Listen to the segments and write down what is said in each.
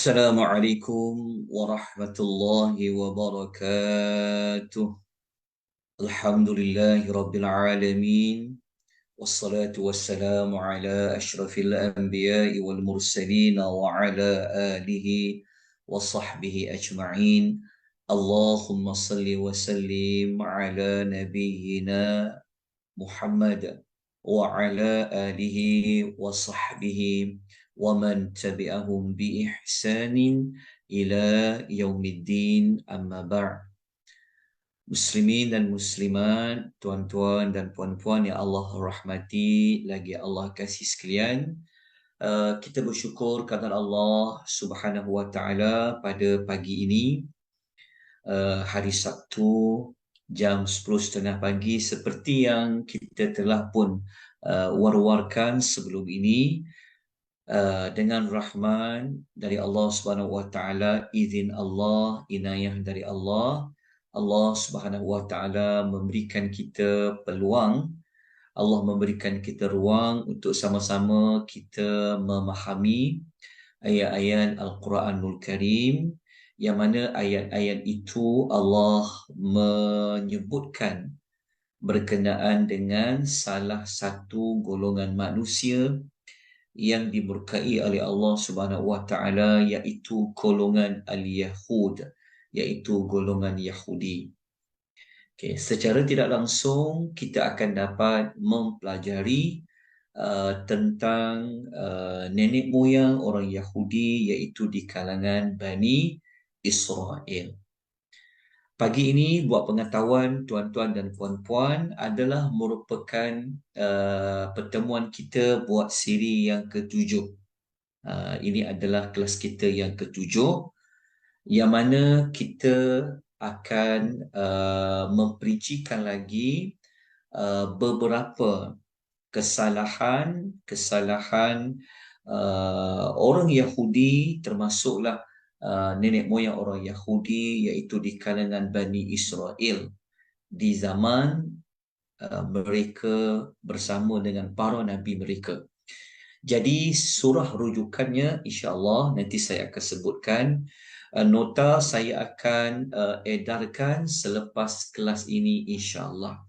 Assalamualaikum warahmatullahi wabarakatuh. Alhamdulillahi rabbil alamin. Wassalatu wassalamu ala ashrafil anbiya'i wal mursalin wa ala alihi wa sahbihi ajma'in. Allahumma salli wa sallim ala nabiyyina Muhammad wa ala alihi wa sahbihi wa man tabi'ahum bi ihsanin ila yaumiddin, amma ba'. Muslimin dan muslimat, tuan-tuan dan puan-puan yang Allah rahmati lagi Allah kasih sekalian, kita bersyukur kepada Allah Subhanahu wa taala pada pagi ini, hari Sabtu, jam 10.30 pagi, seperti yang kita telah pun war-warkan sebelum ini, dengan rahman dari Allah Subhanahu wa taala, izin Allah, inayah dari Allah, Allah Subhanahu wa taala memberikan kita peluang, Allah memberikan kita ruang untuk sama-sama kita memahami ayat-ayat Al-Quranul Karim, yang mana ayat-ayat itu Allah menyebutkan berkenaan dengan salah satu golongan manusia yang dimurkai oleh Allah Subhanahu wa taala, iaitu golongan al-Yahud, iaitu golongan Yahudi. Okay, secara tidak langsung kita akan dapat mempelajari tentang nenek moyang orang Yahudi, iaitu di kalangan Bani Israel. Pagi ini, buat pengetahuan tuan-tuan dan puan-puan, adalah merupakan pertemuan kita buat siri yang ketujuh. Ini adalah kelas kita yang ketujuh, yang mana kita akan memperincikan lagi beberapa kesalahan orang Yahudi, termasuklah nenek moyang orang Yahudi, iaitu di kalangan Bani Israel di zaman mereka bersama dengan para nabi mereka. Jadi surah rujukannya insya-Allah nanti saya akan sebutkan. Nota saya akan edarkan selepas kelas ini insya-Allah.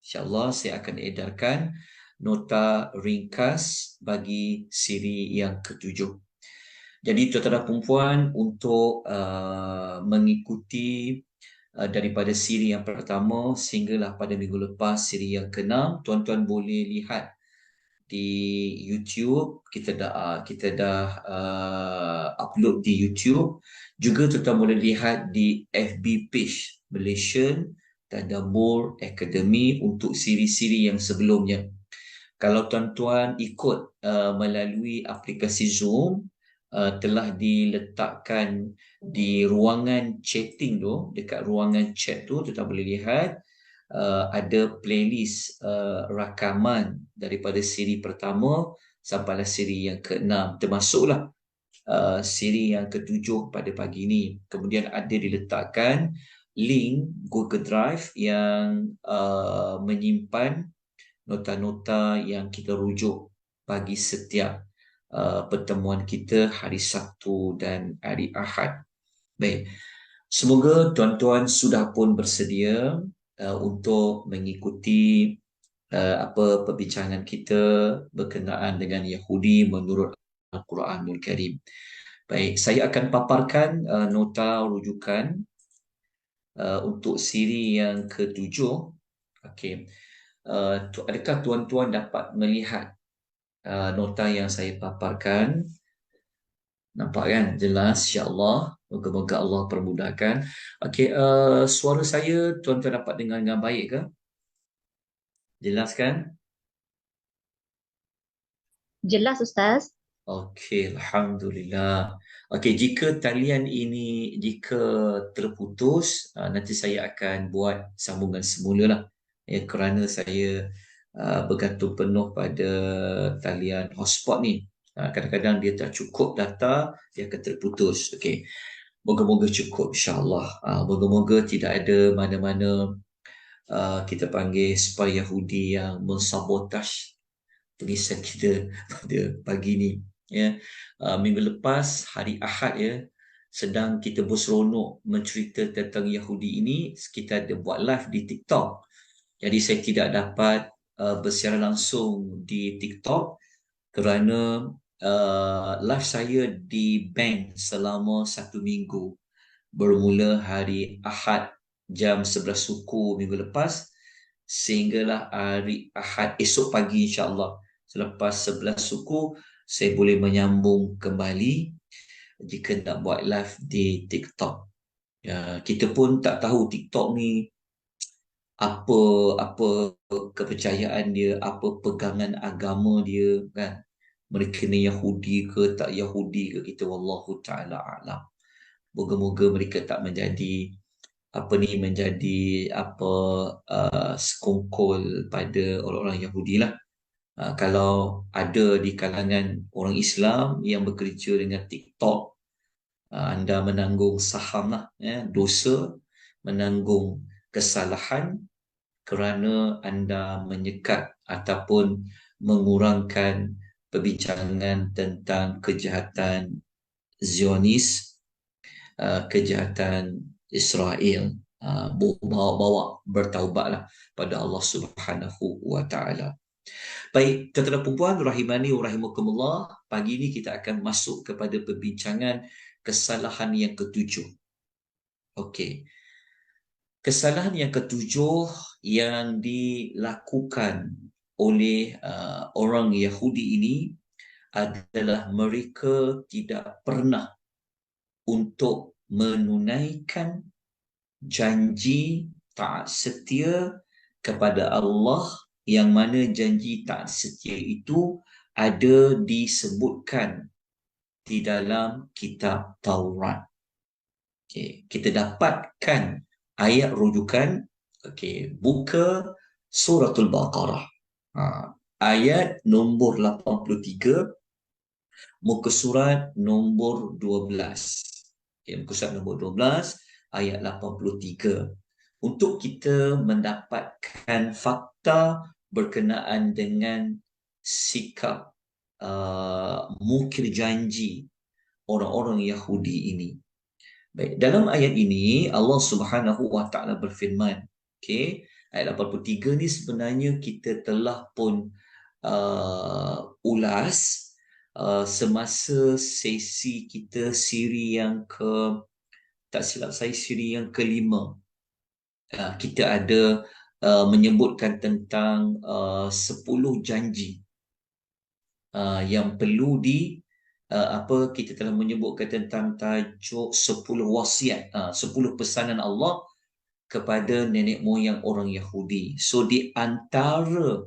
Insya-Allah saya akan edarkan nota ringkas bagi siri yang ketujuh. Jadi tuan-tuan dan puan-puan, untuk mengikuti daripada siri yang pertama sehinggalah pada minggu lepas siri yang ke-6, tuan-tuan boleh lihat di YouTube. Kita dah upload di YouTube. Juga tuan-tuan boleh lihat di FB page Malaysian Tadabbur Academy untuk siri-siri yang sebelumnya. Kalau tuan-tuan ikut melalui aplikasi Zoom, telah diletakkan di ruangan chatting tu, dekat ruangan chat tu, tuan-tuan boleh lihat ada playlist rakaman daripada siri pertama sampailah siri yang ke-6, termasuklah siri yang ke-7 pada pagi ini. Kemudian ada diletakkan link Google Drive yang menyimpan nota-nota yang kita rujuk bagi setiap pertemuan kita hari Sabtu dan hari Ahad. Baik, semoga tuan-tuan sudah pun bersedia untuk mengikuti apa perbincangan kita berkenaan dengan Yahudi menurut Al-Quranul Karim. Baik, saya akan paparkan nota rujukan untuk siri yang ke-7. Okey. Adakah tuan-tuan dapat melihat nota yang saya paparkan? Nampak kan? Jelas, insya-Allah. Moga-moga Allah permudahkan. Okey, suara saya tuan-tuan dapat dengar dengan baik ke? Jelas kan? Jelas, Ustaz. Okey, alhamdulillah. Okey, jika talian ini terputus, nanti saya akan buat sambungan semula lah. Kerana saya bergantung penuh pada talian hotspot ni. Kadang-kadang dia tak cukup data, dia akan terputus. Okey. Moga-moga cukup insya-Allah. Moga-moga tidak ada mana-mana kita panggil spy Yahudi yang mensabotaj tulisan kita pada pagi ni. ya. Minggu lepas hari Ahad, ya, sedang kita berseronok mencerita tentang Yahudi ini, kita ada buat live di TikTok. Jadi saya tidak dapat bersiaran langsung di TikTok kerana live saya di ban selama 1 minggu, bermula hari Ahad jam 11 suku minggu lepas sehinggalah hari Ahad esok pagi, insya-Allah selepas 11 suku saya boleh menyambung kembali jika nak buat live di TikTok. Ya, kita pun tak tahu TikTok ni apa apa kepercayaan dia, apa pegangan agama dia, kan. Mereka ni Yahudi ke tak Yahudi ke, kita wallahu taala alam. Moga-moga mereka tak menjadi sekongkol pada orang-orang Yahudi lah. Kalau ada di kalangan orang Islam yang bekerja dengan TikTok, anda menanggung saham lah, ya, dosa, menanggung kesalahan kerana anda menyekat ataupun mengurangkan perbincangan tentang kejahatan Zionis, kejahatan Israel. Bawa bertaubatlah pada Allah Subhanahu wa taala. Baik, tuan-tuan dan puan-puan rahimani wa rahimakumullah, pagi ini kita akan masuk kepada perbincangan kesalahan yang ketujuh. Okey. Kesalahan yang ketujuh yang dilakukan oleh orang Yahudi ini adalah mereka tidak pernah untuk menunaikan janji taat setia kepada Allah, yang mana janji taat setia itu ada disebutkan di dalam kitab Taurat. Okay. Kita dapatkan ayat rujukan. Okay. Buka Suratul Baqarah. Ayat nombor 83, muka surat nombor 12. Okay. Muka surat nombor 12, ayat 83. Untuk kita mendapatkan fakta berkenaan dengan sikap mungkir janji orang-orang Yahudi ini. Baik, dalam ayat ini Allah Subhanahu wa taala berfirman, okey, ayat 83 ni sebenarnya kita telah pun ulas semasa sesi kita siri yang tak silap saya siri yang kelima. Kita ada menyebutkan tentang 10 janji yang perlu kita telah menyebutkan tentang tajuk 10 wasiat, 10 pesanan Allah kepada nenek moyang orang Yahudi. So di antara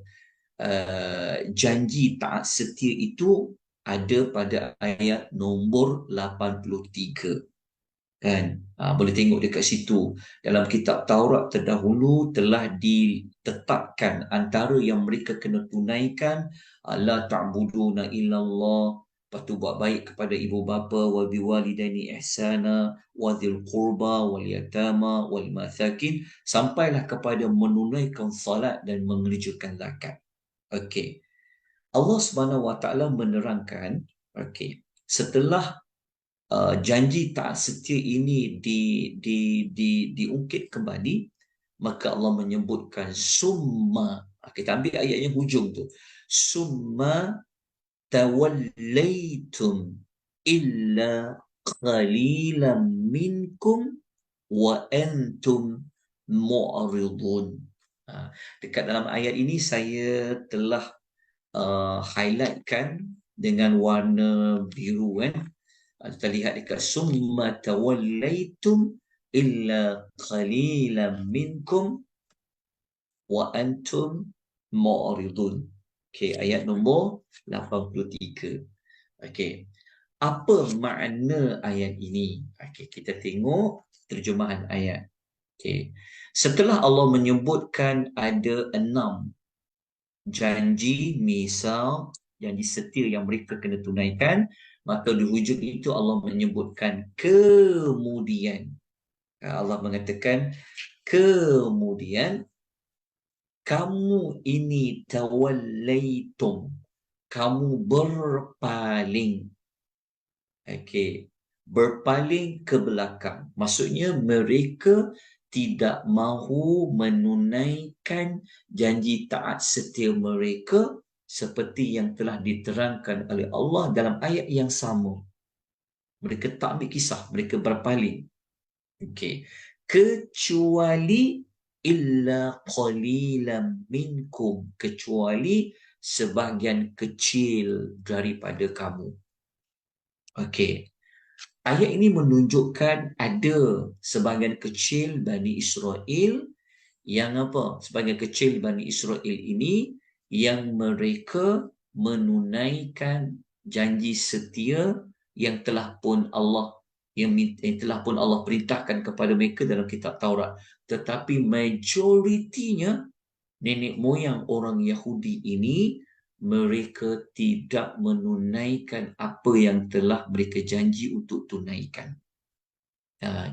janji taat setia itu ada pada ayat nombor 83. Kan, boleh tengok dekat situ dalam kitab Taurat terdahulu telah ditetapkan antara yang mereka kena tunaikan, la ta'buduna illallah, lepas tu buat baik kepada ibu bapa, wa biwalidaini ihsana, wa dhil qurba wal yatama wal masakin, sampailah kepada menunaikan salat dan mengerjakan zakat. Okey, Allah Subhanahu wa taala menerangkan, okey, setelah janji taat setia ini diungkit kembali, maka Allah menyebutkan summa. Kita ambil ayat yang hujung tu. Summa tawallaitum illa qalilan minkum wa antum mu'ridun. Dekat dalam ayat ini saya telah highlightkan dengan warna biru, kan. Kita lihat dekat summa tawallaitum illa qalilan minkum wa antum mu'ridun. Okey, ayat nombor 83. Okey. Apa makna ayat ini? Okey, kita tengok terjemahan ayat. Okey. Setelah Allah menyebutkan ada 6 janji misal janji setia yang mereka kena tunaikan, maka di hujung itu Allah menyebutkan kemudian. Allah mengatakan kemudian kamu ini tawallaitum. kamu berpaling. Okey. Berpaling ke belakang. Maksudnya mereka tidak mahu menunaikan janji taat setia mereka seperti yang telah diterangkan oleh Allah dalam ayat yang sama. Mereka tak ambil kisah, mereka berpaling. Okey. Kecuali illa qalilan minkum, kecuali sebahagian kecil daripada kamu. Okey. Ayat ini menunjukkan ada sebahagian kecil Bani Israel yang apa? Sebahagian kecil Bani Israel ini yang mereka menunaikan janji setia yang telah pun Allah perintahkan kepada mereka dalam kitab Taurat. Tetapi majoritinya nenek moyang orang Yahudi ini mereka tidak menunaikan apa yang telah mereka janji untuk tunaikan.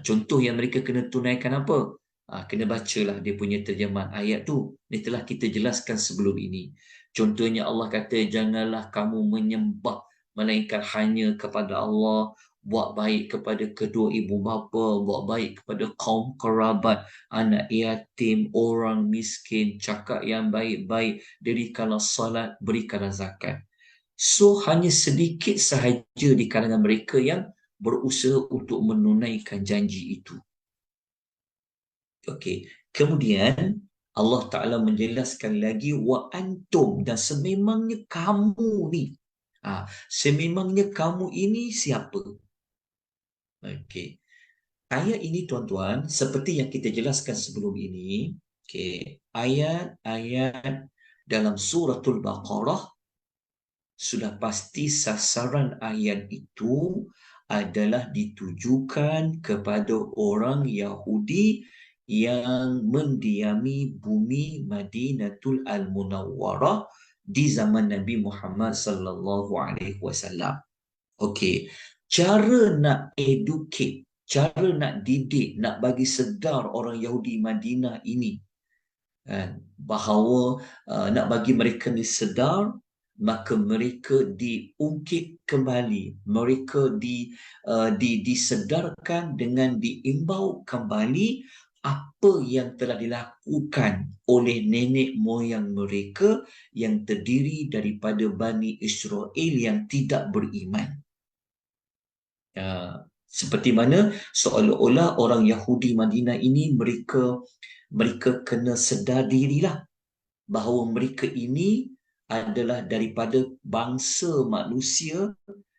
Contoh yang mereka kena tunaikan apa? Kena bacalah dia punya terjemahan ayat tu. Ini telah kita jelaskan sebelum ini. Contohnya Allah kata, janganlah kamu menyembah melainkan hanya kepada Allah. Buat baik kepada kedua ibu bapa, buat baik kepada kaum kerabat, anak yatim, orang miskin, cakap yang baik-baik, dirikanlah salat, berikanlah zakat. So, hanya sedikit sahaja di kalangan mereka yang berusaha untuk menunaikan janji itu. Okey. Kemudian Allah Ta'ala menjelaskan lagi wa antum, dan sememangnya kamu ni. Sememangnya kamu ini siapa? Okey. Ayat ini tuan-tuan, seperti yang kita jelaskan sebelum ini, okey, ayat-ayat dalam suratul Baqarah sudah pasti sasaran ayat itu adalah ditujukan kepada orang Yahudi yang mendiami bumi Madinatul Al-Munawwarah di zaman Nabi Muhammad sallallahu alaihi wasallam. Okey, cara nak educate, cara nak didik, nak bagi sedar orang Yahudi Madinah ini bahawa nak bagi mereka ni sedar, maka mereka diungkit kembali, mereka disedarkan dengan diimbau kembali apa yang telah dilakukan oleh nenek moyang mereka yang terdiri daripada Bani Israel yang tidak beriman. Seperti mana seolah-olah orang Yahudi Madinah ini mereka kena sedar dirilah bahawa mereka ini adalah daripada bangsa manusia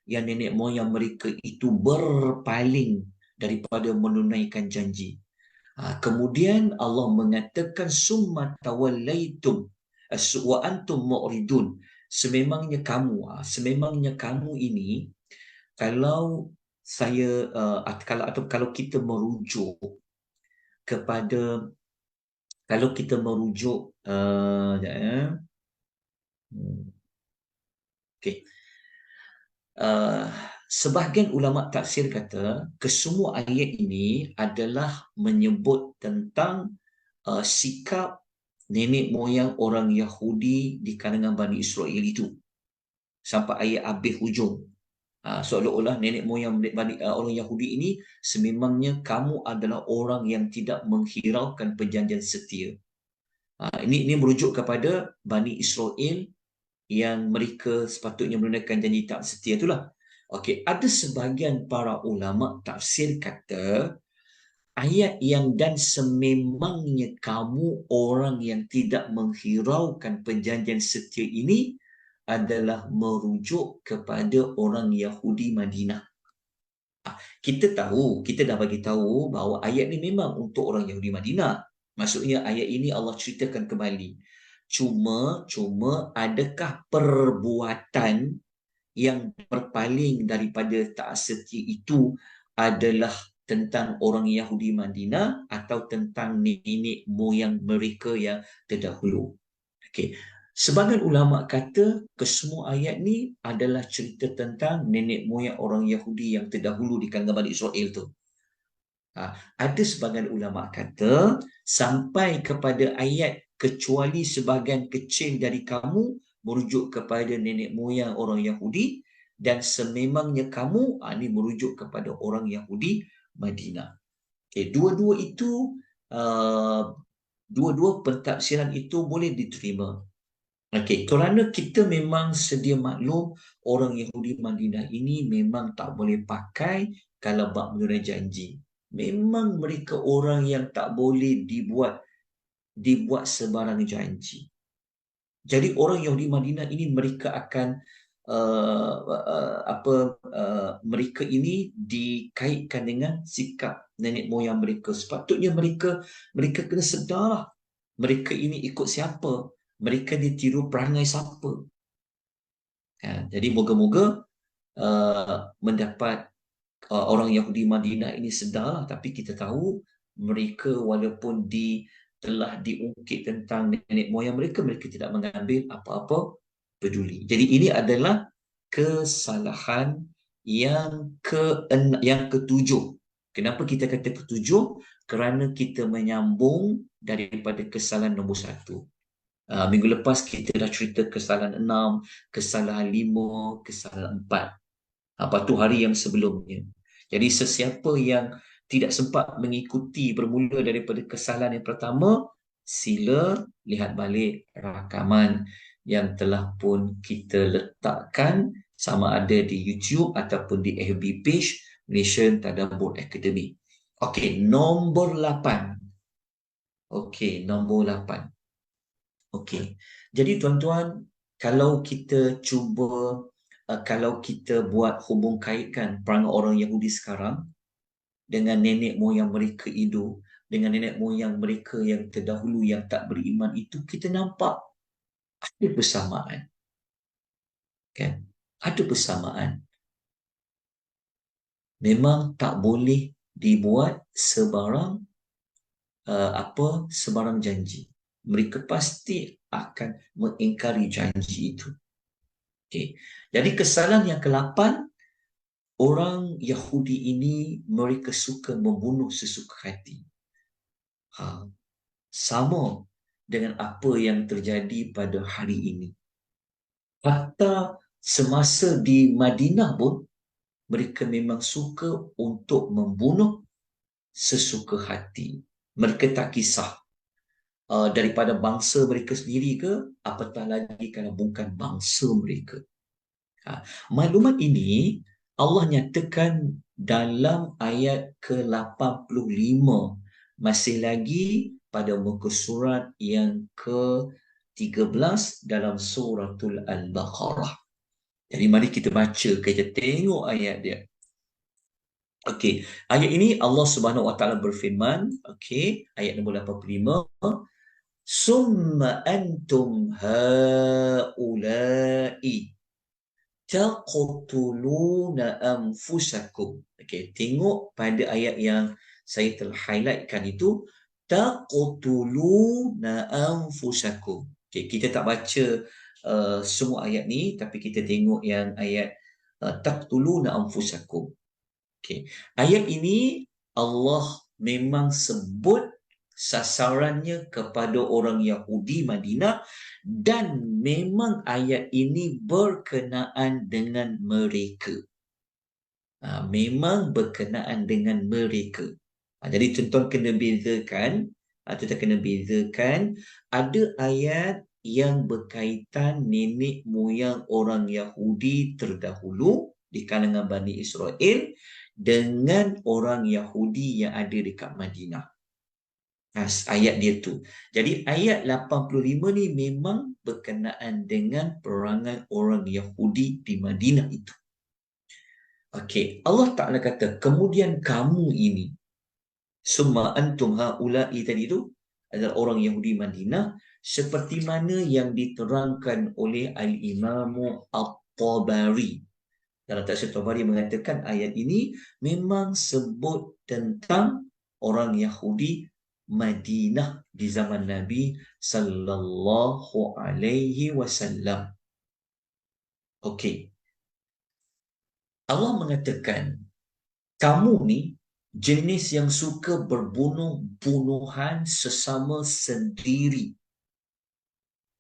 yang nenek moyang mereka itu berpaling daripada menunaikan janji. Kemudian Allah mengatakan summa tawallaitum wa antum mu'ridun. Sememangnya kamu ini, kalau saya kalau kita merujuk kepada okey. Sebahagian ulama tafsir kata kesemua ayat ini adalah menyebut tentang sikap nenek moyang orang Yahudi di kalangan Bani Israel itu sampai ayat habis hujung. Seolah-olah nenek moyang orang Yahudi ini sememangnya kamu adalah orang yang tidak menghiraukan perjanjian setia. Ini merujuk kepada Bani Israel yang mereka sepatutnya menunaikan janji taat setia itulah. Okey, ada sebahagian para ulama tafsir kata ayat yang dan sememangnya kamu orang yang tidak menghiraukan perjanjian setia ini adalah merujuk kepada orang Yahudi Madinah. Kita dah bagi tahu bahawa ayat ni memang untuk orang Yahudi Madinah. Maksudnya ayat ini Allah ceritakan kembali. Cuma adakah perbuatan yang berpaling daripada taat setia itu adalah tentang orang Yahudi Madinah atau tentang nenek moyang mereka yang terdahulu? Okey. Sebahagian ulama kata kesemua ayat ni adalah cerita tentang nenek moyang orang Yahudi yang terdahulu di kalangan Bani Israel tu. Ada sebahagian ulama kata sampai kepada ayat kecuali sebahagian kecil dari kamu merujuk kepada nenek moyang orang Yahudi, dan sememangnya kamu, ini merujuk kepada orang Yahudi Madinah. Okay, dua-dua pentafsiran itu boleh diterima. Okey, kerana kita memang sedia maklum orang Yahudi Madinah ini memang tak boleh pakai kalau bab mengenai janji. Memang mereka orang yang tak boleh dibuat sebarang janji. Jadi orang Yahudi Madinah ini mereka akan mereka ini dikaitkan dengan sikap nenek moyang mereka. Sepatutnya mereka kena sedar mereka ini ikut siapa, mereka ditiru perangai siapa. Jadi moga-moga mendapat orang Yahudi Madinah ini sedar, tapi kita tahu mereka walaupun telah diungkit tentang nenek moyang mereka, mereka tidak mengambil apa-apa peduli. Jadi ini adalah kesalahan yang ketujuh. Kenapa kita kata ketujuh? Kerana kita menyambung daripada kesalahan nombor 1. Minggu lepas kita dah cerita kesalahan 6, kesalahan 5, kesalahan 4. Lepas tu hari yang sebelumnya. Jadi sesiapa yang tidak sempat mengikuti bermula daripada kesalahan yang pertama, sila lihat balik rakaman yang telah pun kita letakkan sama ada di YouTube ataupun di FB page Malaysian Tadabbur Academy. Okey, nombor 8. Okey, nombor 8. Okey. Jadi tuan-tuan, kalau kita cuba kalau kita buat hubung kaitkan perangai orang Yahudi sekarang dengan nenek moyang mereka itu, dengan nenek moyang mereka yang terdahulu yang tak beriman itu, kita nampak ada persamaan. Kan? Ada persamaan. Memang tak boleh dibuat sebarang sebarang janji. Mereka pasti akan mengingkari janji itu. Okay. Jadi kesalahan yang ke-8, orang Yahudi ini mereka suka membunuh sesuka hati. Sama dengan apa yang terjadi pada hari ini. Hatta semasa di Madinah pun mereka memang suka untuk membunuh sesuka hati. Mereka tak kisah daripada bangsa mereka sendiri ke, apatah lagi kalau bukan bangsa mereka. Maklumat ini Allah nyatakan dalam ayat ke-85, masih lagi pada muka surat yang ke-13 dalam suratul Al-Baqarah. Jadi mari kita baca, kita tengok ayat dia. Okey, ayat ini Allah Subhanahu Wa Taala berfirman, okey, ayat nombor 85, summa antum haula'i taqtuluna anfusakum. Okey, tengok pada ayat yang saya telah highlightkan itu, taqtuluna anfusakum. Okey, kita tak baca semua ayat ni, tapi kita tengok yang ayat taqtuluna anfusakum. Okey, ayat ini Allah memang sebut sasarannya kepada orang Yahudi Madinah, dan memang ayat ini berkenaan dengan mereka. Memang berkenaan dengan mereka. Jadi tuan-tuan kena bezakan, ada ayat yang berkaitan nenek moyang orang Yahudi terdahulu di kalangan Bani Israel dengan orang Yahudi yang ada dekat Madinah. Ayat dia tu. Jadi ayat 85 ni memang berkenaan dengan perangai orang Yahudi di Madinah itu. Okey, Allah Ta'ala kata, kemudian kamu ini, summa antum haula'i tadi itu adalah orang Yahudi Madinah, seperti mana yang diterangkan oleh Al-Imam At-Tabari. Dalam tafsir Tabari mengatakan ayat ini memang sebut tentang orang Yahudi Madinah di zaman Nabi sallallahu alaihi wasallam. Okey. Allah mengatakan, kamu ni jenis yang suka berbunuh-bunuhan sesama sendiri.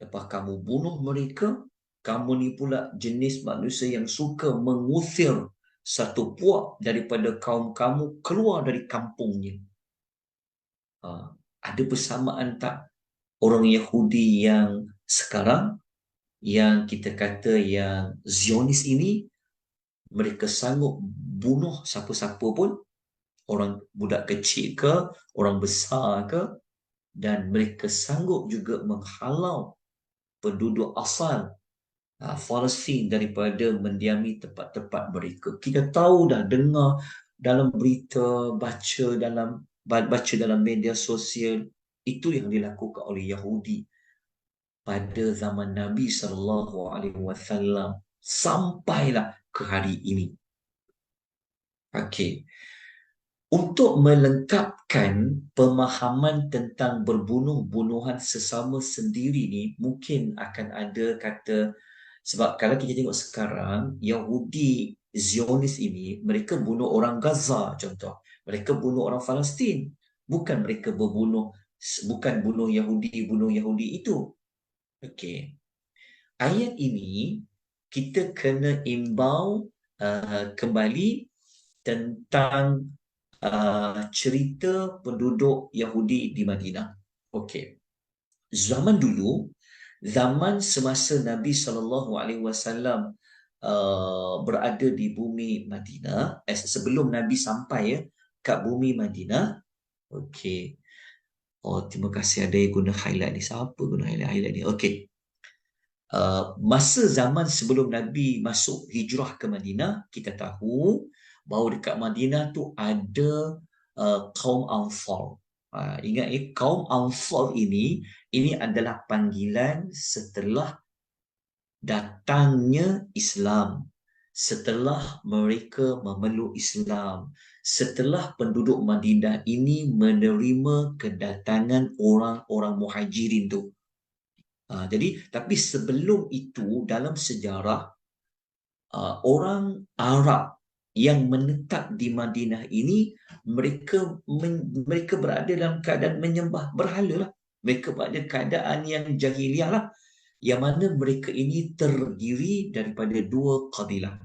Lepas kamu bunuh mereka, kamu ni pula jenis manusia yang suka mengusir satu puak daripada kaum kamu keluar dari kampungnya. Ada persamaan tak orang Yahudi yang sekarang, yang kita kata yang Zionis ini, mereka sanggup bunuh siapa-siapa pun, orang budak kecil ke, orang besar ke, dan mereka sanggup juga menghalau penduduk asal Palestin daripada mendiami tempat-tempat mereka. Kita tahu dah, dengar dalam berita, baca dalam media sosial, itu yang dilakukan oleh Yahudi pada zaman Nabi SAW sampailah ke hari ini. Okey. Untuk melengkapkan pemahaman tentang berbunuh-bunuhan sesama sendiri ni, mungkin akan ada kata, sebab kalau kita tengok sekarang, Yahudi Zionis ini, mereka bunuh orang Gaza contoh. Mereka bunuh orang Palestin. Bukan mereka bukan bunuh Yahudi itu. Okey. Ayat ini, kita kena imbau kembali tentang cerita penduduk Yahudi di Madinah. Okey. Zaman dulu, zaman semasa Nabi SAW berada di bumi Madinah, sebelum Nabi sampai kat bumi Madinah. Okey. Oh, terima kasih ada yang guna highlight ni. Siapa guna highlight ni? Okey. Masa zaman sebelum Nabi masuk hijrah ke Madinah, kita tahu bahawa dekat Madinah tu ada kaum Ansar. Ingat kaum Ansar ini adalah panggilan setelah datangnya Islam, setelah mereka memeluk Islam, setelah penduduk Madinah ini menerima kedatangan orang-orang muhajirin tu. Jadi, tapi sebelum itu dalam sejarah, orang Arab yang menetap di Madinah ini, mereka berada dalam keadaan menyembah berhala lah. Mereka berada keadaan yang jahiliah lah, yang mana mereka ini terdiri daripada dua kabilah,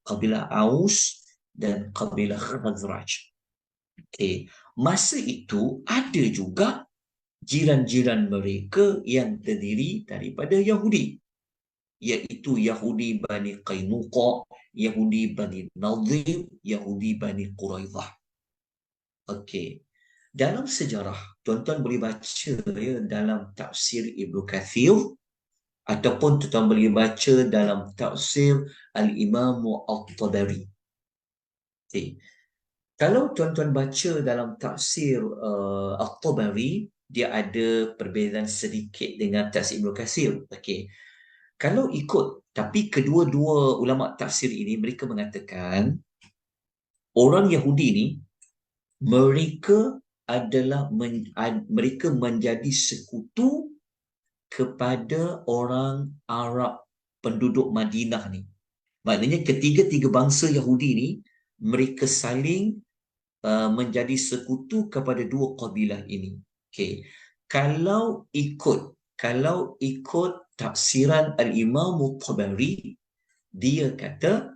kabilah Aus dan kabilah Khazraj. Okay. Masa itu ada juga jiran-jiran mereka yang terdiri daripada Yahudi, iaitu Yahudi Bani Qainuqa, Yahudi Bani Nadir, Yahudi Bani Quraidah. Okey. Dalam sejarah, tuan-tuan boleh baca dalam tafsir Ibnu Kathir, ataupun tuan-tuan boleh baca dalam tafsir Al-Imam At-Tabari. Okay. Kalau tuan-tuan baca dalam tafsir At-Tabari, dia ada perbezaan sedikit dengan tafsir Ibnu Kathir. Okey. Kalau ikut, tapi kedua-dua ulama tafsir ini, mereka mengatakan orang Yahudi ni, mereka menjadi sekutu kepada orang Arab penduduk Madinah ni. Maknanya ketiga-tiga bangsa Yahudi ni, mereka saling menjadi sekutu kepada dua kabilah ini. Okay. Kalau ikut tafsiran Al-Imam At-Tabari, dia kata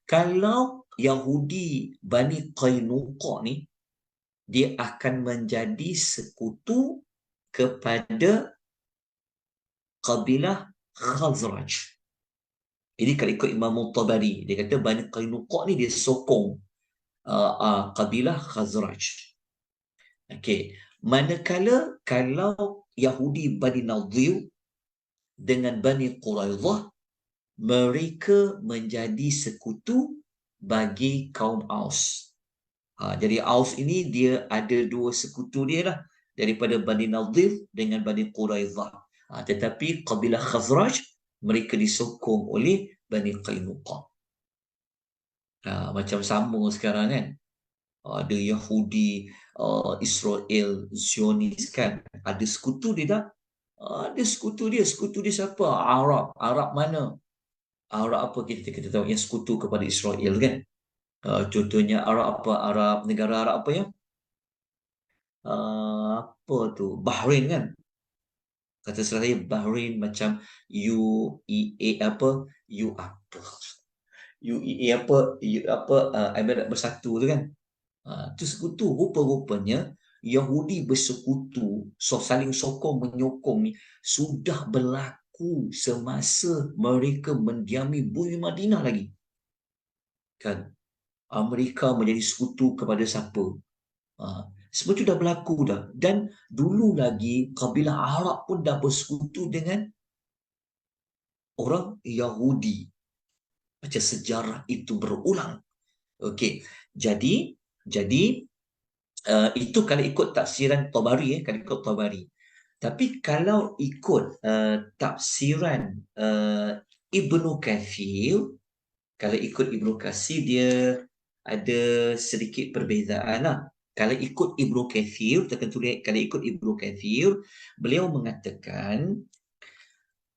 kalau Yahudi Bani Qainuqa ni, dia akan menjadi sekutu kepada kabilah Khazraj. Ini kalau ikut Imam At-Tabari, dia kata Bani Qainuqa ni dia sokong kabilah Khazraj. Okey. Manakala kalau Yahudi Bani Nadir dengan Bani Quraidah, mereka menjadi sekutu bagi kaum Aus. Jadi Aus ini dia ada dua sekutu dia lah, daripada Bani Nadir dengan Bani Quraidah. Tetapi kabilah Khazraj, mereka disokong oleh Bani Qainuqa. Macam sama sekarang kan. Ada Yahudi, Israel, Zionis kan. Ada sekutu dia tak? Ada sekutu dia. Sekutu dia siapa? Arab. Arab mana? Arab apa kita tahu yang sekutu kepada Israel kan? Contohnya Arab apa? Arab, negara Arab apa ya? Apa tu? Bahrain kan? Kata saya Bahrain macam UEA apa? U apa? UEA apa? Emirat Bersatu tu kan. Itu sekutu. Rupa-rupanya Yahudi bersekutu, saling sokong menyokong ni sudah berlaku semasa mereka mendiami bumi Madinah lagi. Kan? Amerika menjadi sekutu kepada siapa? Semua itu dah berlaku dah. Dan dulu lagi kabilah Arab pun dah bersekutu dengan orang Yahudi. Macam sejarah itu berulang. Okey. Jadi itu kalau ikut tafsiran Tabari, kalau ikut Tabari. Tapi kalau ikut tafsiran Ibnu Kathir, kalau ikut Ibnu Kathir dia ada sedikit perbezaan lah. Kalau ikut Ibnu Kathir, kita akan tulis kalau ikut Ibnu Kathir, beliau mengatakan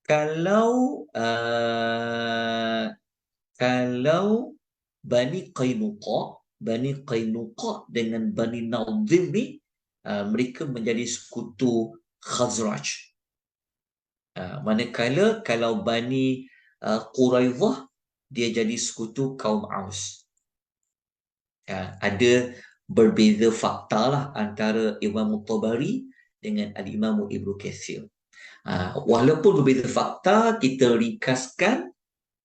kalau kalau Bani Qainuqa dengan Bani Nadir ni mereka menjadi sekutu Khazraj. Manakala kalau Bani Quraidah dia jadi sekutu kaum Aus. Ada berbeza fakta lah antara Imam Tabari dengan Al-Imam Ibnu Katsir. Walaupun berbeza fakta, kita ringkaskan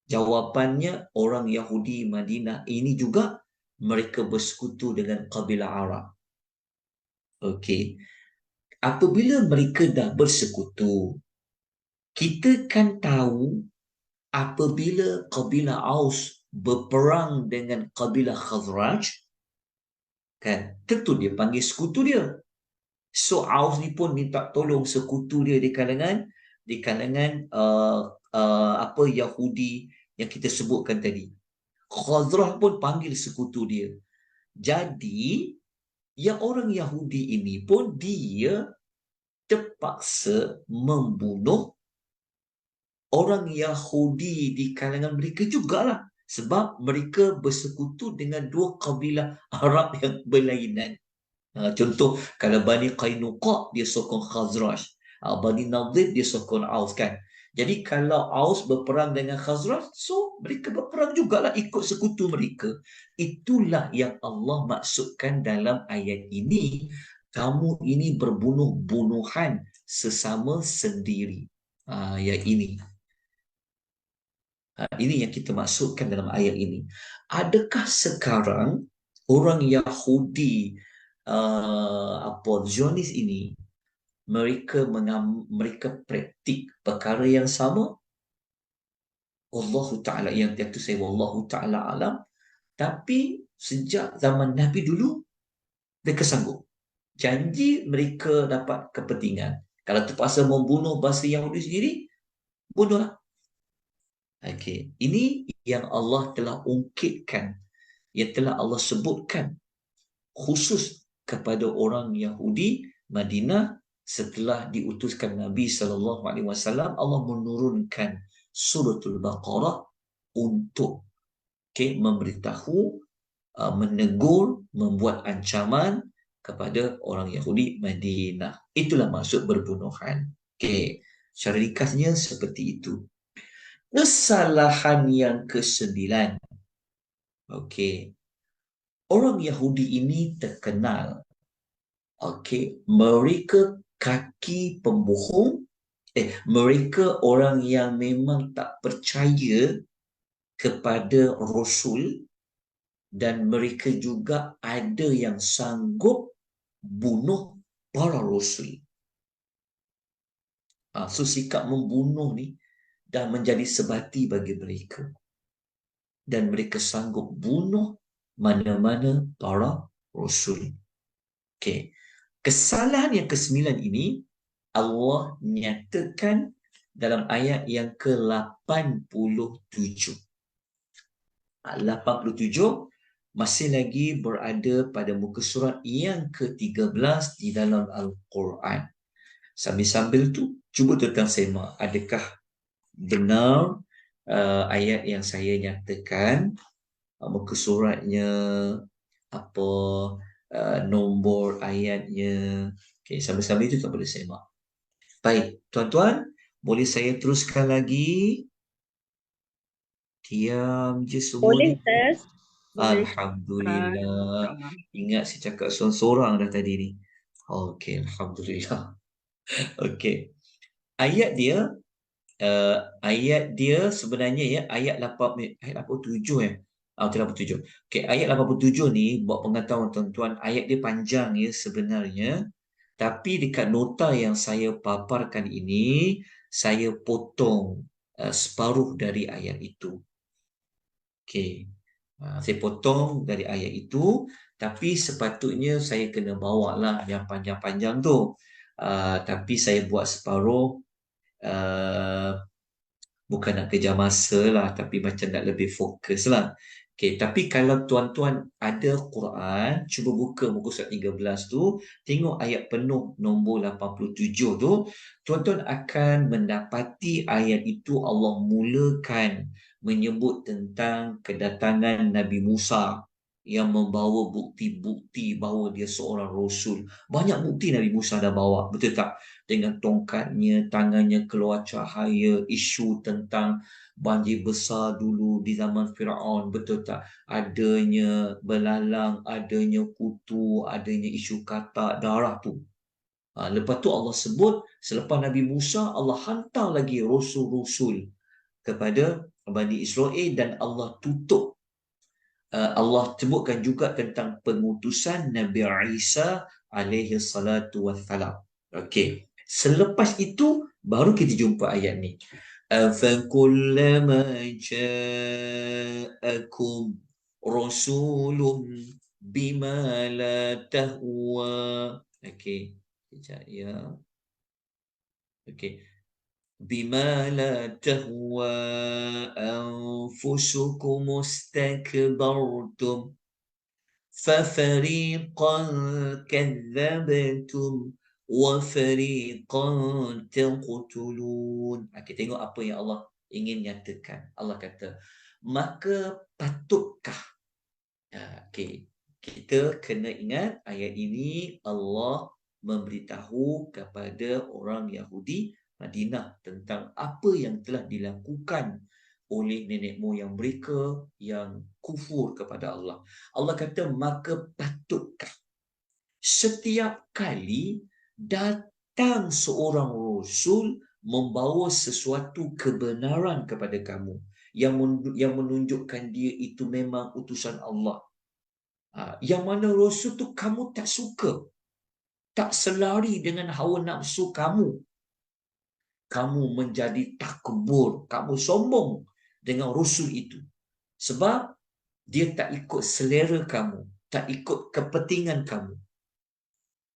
jawapannya orang Yahudi Madinah ini juga mereka bersekutu dengan kabilah Arab. Okey. Apabila mereka dah bersekutu, kita kan tahu apabila kabilah Aus berperang dengan kabilah Khazraj, kan, tentu dia panggil sekutu dia. So Aus ni pun minta tolong sekutu dia di kalangan apa Yahudi yang kita sebutkan tadi. Khazraj pun panggil sekutu dia. Jadi yang orang Yahudi ini pun dia terpaksa membunuh orang Yahudi di kalangan mereka jugalah, sebab mereka bersekutu dengan dua kabilah Arab yang berlainan. Contoh, kalau Bani Qainuqa dia sokong Khazraj, Bani Nadir dia sokong Aus, kan. Jadi kalau Aus berperang dengan Khazraj, so mereka berperang jugalah ikut sekutu mereka. Itulah yang Allah maksudkan dalam ayat ini. Kamu ini berbunuh-bunuhan sesama sendiri. Yang ini. Ini yang kita maksudkan dalam ayat ini. Adakah sekarang orang Yahudi Zionis ini mereka praktik perkara yang sama? Wallahu ta'ala, yang itu saya wallahu ta'ala alam. Tapi sejak zaman Nabi dulu mereka sanggup. Janji mereka dapat kepentingan. Kalau terpaksa membunuh bangsa Yahudi sendiri, bunuhlah. Okey, ini yang Allah telah ungkitkan, yang telah Allah sebutkan khusus kepada orang Yahudi Madinah setelah diutuskan Nabi SAW. Allah menurunkan suratul Baqarah untuk memberitahu, menegur, membuat ancaman kepada orang Yahudi Madinah. Itulah maksud berbunuhan. Okey, secara ringkasnya seperti itu. Kesalahan yang ke-9. Okey. Orang Yahudi ini terkenal. Okey, mereka kaki pembohong. Mereka orang yang memang tak percaya kepada Rasul, dan mereka juga ada yang sanggup bunuh para Rasul. So sikap membunuh ni dah menjadi sebati bagi mereka. Dan mereka sanggup bunuh mana-mana para Rasul. Okey. Kesalahan yang ke-9 ini Allah nyatakan dalam ayat yang ke-87. 87 masih lagi berada pada muka surat yang ke-13 di dalam Al-Quran. Sambil-sambil tu, cuba tuan-tuan semak. Adakah benar ayat yang saya nyatakan, muka suratnya, nombor ayatnya. Sambil-sambil itu tak boleh semak. Baik, tuan-tuan, boleh saya teruskan lagi? Diam je semua Boleh ni. Ustaz. Boleh. Alhamdulillah. Ah, Ingat saya cakap seorang-seorang dah tadi ni. Okey, Alhamdulillah. Okey. Ayat dia, ayat dia sebenarnya ya, ayat 87 ya. Ah, 87. Okey, ayat 87 ni buat pengetahuan tuan-tuan, ayat dia panjang ya sebenarnya. Tapi dekat nota yang saya paparkan ini, saya potong separuh dari ayat itu. Okey. Saya potong dari ayat itu, tapi sepatutnya saya kena bawa lah yang panjang-panjang tu. Tapi saya buat separuh, uh, bukan nak kejar masa lah, tapi macam nak lebih fokus lah. Okay, tapi kalau tuan-tuan ada Quran, cuba buka muka surat 13 tu, tengok ayat penuh nombor 87 tu, tuan-tuan akan mendapati ayat itu Allah mulakan menyebut tentang kedatangan Nabi Musa yang membawa bukti-bukti bahawa dia seorang Rasul. Banyak bukti Nabi Musa dah bawa, betul tak? Dengan tongkatnya, tangannya keluar cahaya, isu tentang banjir besar dulu di zaman Firaun, betul tak? Adanya belalang, adanya kutu, adanya isu katak darah tu. Lepas tu Allah sebut, selepas Nabi Musa, Allah hantar lagi rasul-rasul kepada Bani Israel dan Allah tutup. Allah sebutkan juga tentang pengutusan Nabi Isa alaihi salatu wassalam. Okey. Selepas itu baru kita jumpa ayat ni. Afakullama ja'akum rasulun bima la tahwa. Okey. Sekejap ya. Okey. بما لا تهوى أنفسكم استكبرتم ففريقا كذبتم وفريقا تقتلون. Kita tengok apa yang Allah ingin nyatakan. Allah kata, maka patutkah. Kita kena ingat ayat ini Allah memberitahu kepada orang Yahudi Madinah tentang apa yang telah dilakukan oleh nenek moyang mereka yang kufur kepada Allah. Allah kata, maka patutkah setiap kali datang seorang Rasul membawa sesuatu kebenaran kepada kamu yang menunjukkan dia itu memang utusan Allah. Yang mana Rasul tu kamu tak suka, tak selari dengan hawa nafsu kamu. Kamu menjadi takbur, kamu sombong dengan Rasul itu. Sebab dia tak ikut selera kamu, tak ikut kepentingan kamu.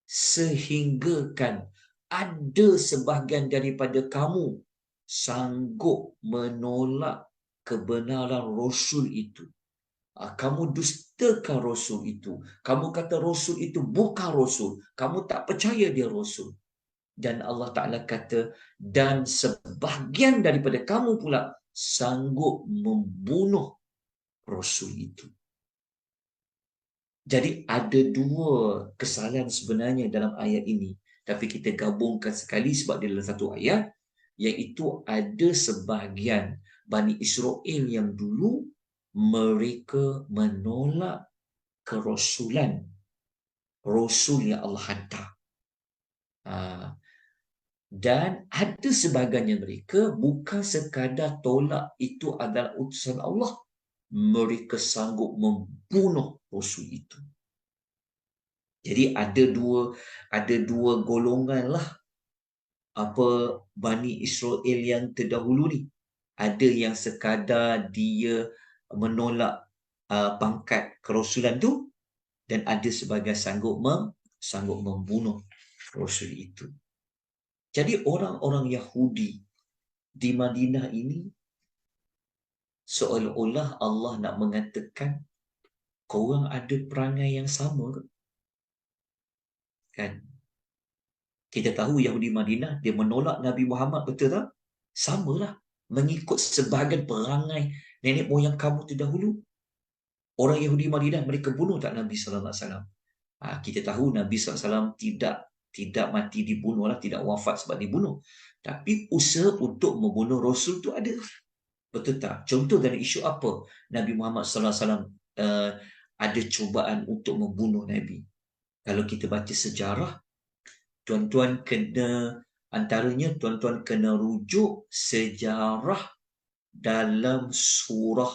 Sehinggakan ada sebahagian daripada kamu sanggup menolak kebenaran Rasul itu. Kamu dustakan Rasul itu. Kamu kata Rasul itu bukan Rasul. Kamu tak percaya dia Rasul. Dan Allah Ta'ala kata, dan sebahagian daripada kamu pula sanggup membunuh Rasul itu. Jadi ada dua kesalahan sebenarnya dalam ayat ini. Tapi kita gabungkan sekali sebab dia dalam satu ayat. Iaitu ada sebahagian Bani Israel yang dulu mereka menolak kerasulan Rasul yang Allah hantar. Dan ada sebahagian mereka bukan sekadar tolak itu adalah utusan Allah. Mereka sanggup membunuh Rasul itu. Jadi ada dua golongan lah apa Bani Israel yang terdahulu ni. Ada yang sekadar dia menolak pangkat kerasulan tu, dan ada sebahagian sanggup membunuh Rasul itu. Jadi orang-orang Yahudi di Madinah ini seolah-olah Allah nak mengatakan korang ada perangai yang sama ke? Kan? Kita tahu Yahudi Madinah dia menolak Nabi Muhammad, betul tak? Samalah, mengikut sebahagian perangai nenek moyang kamu terdahulu. Orang Yahudi Madinah mereka bunuh tak Nabi sallallahu alaihi wasallam? Kita tahu Nabi sallallahu alaihi wasallam tidak tidak mati dibunuh lah, tidak wafat sebab dibunuh. Tapi usaha untuk membunuh Rasul tu ada. Betul tak? Contoh dari isu apa? Nabi Muhammad SAW ada cubaan untuk membunuh Nabi. Kalau kita baca sejarah, tuan-tuan kena, antaranya tuan-tuan kena rujuk sejarah dalam surah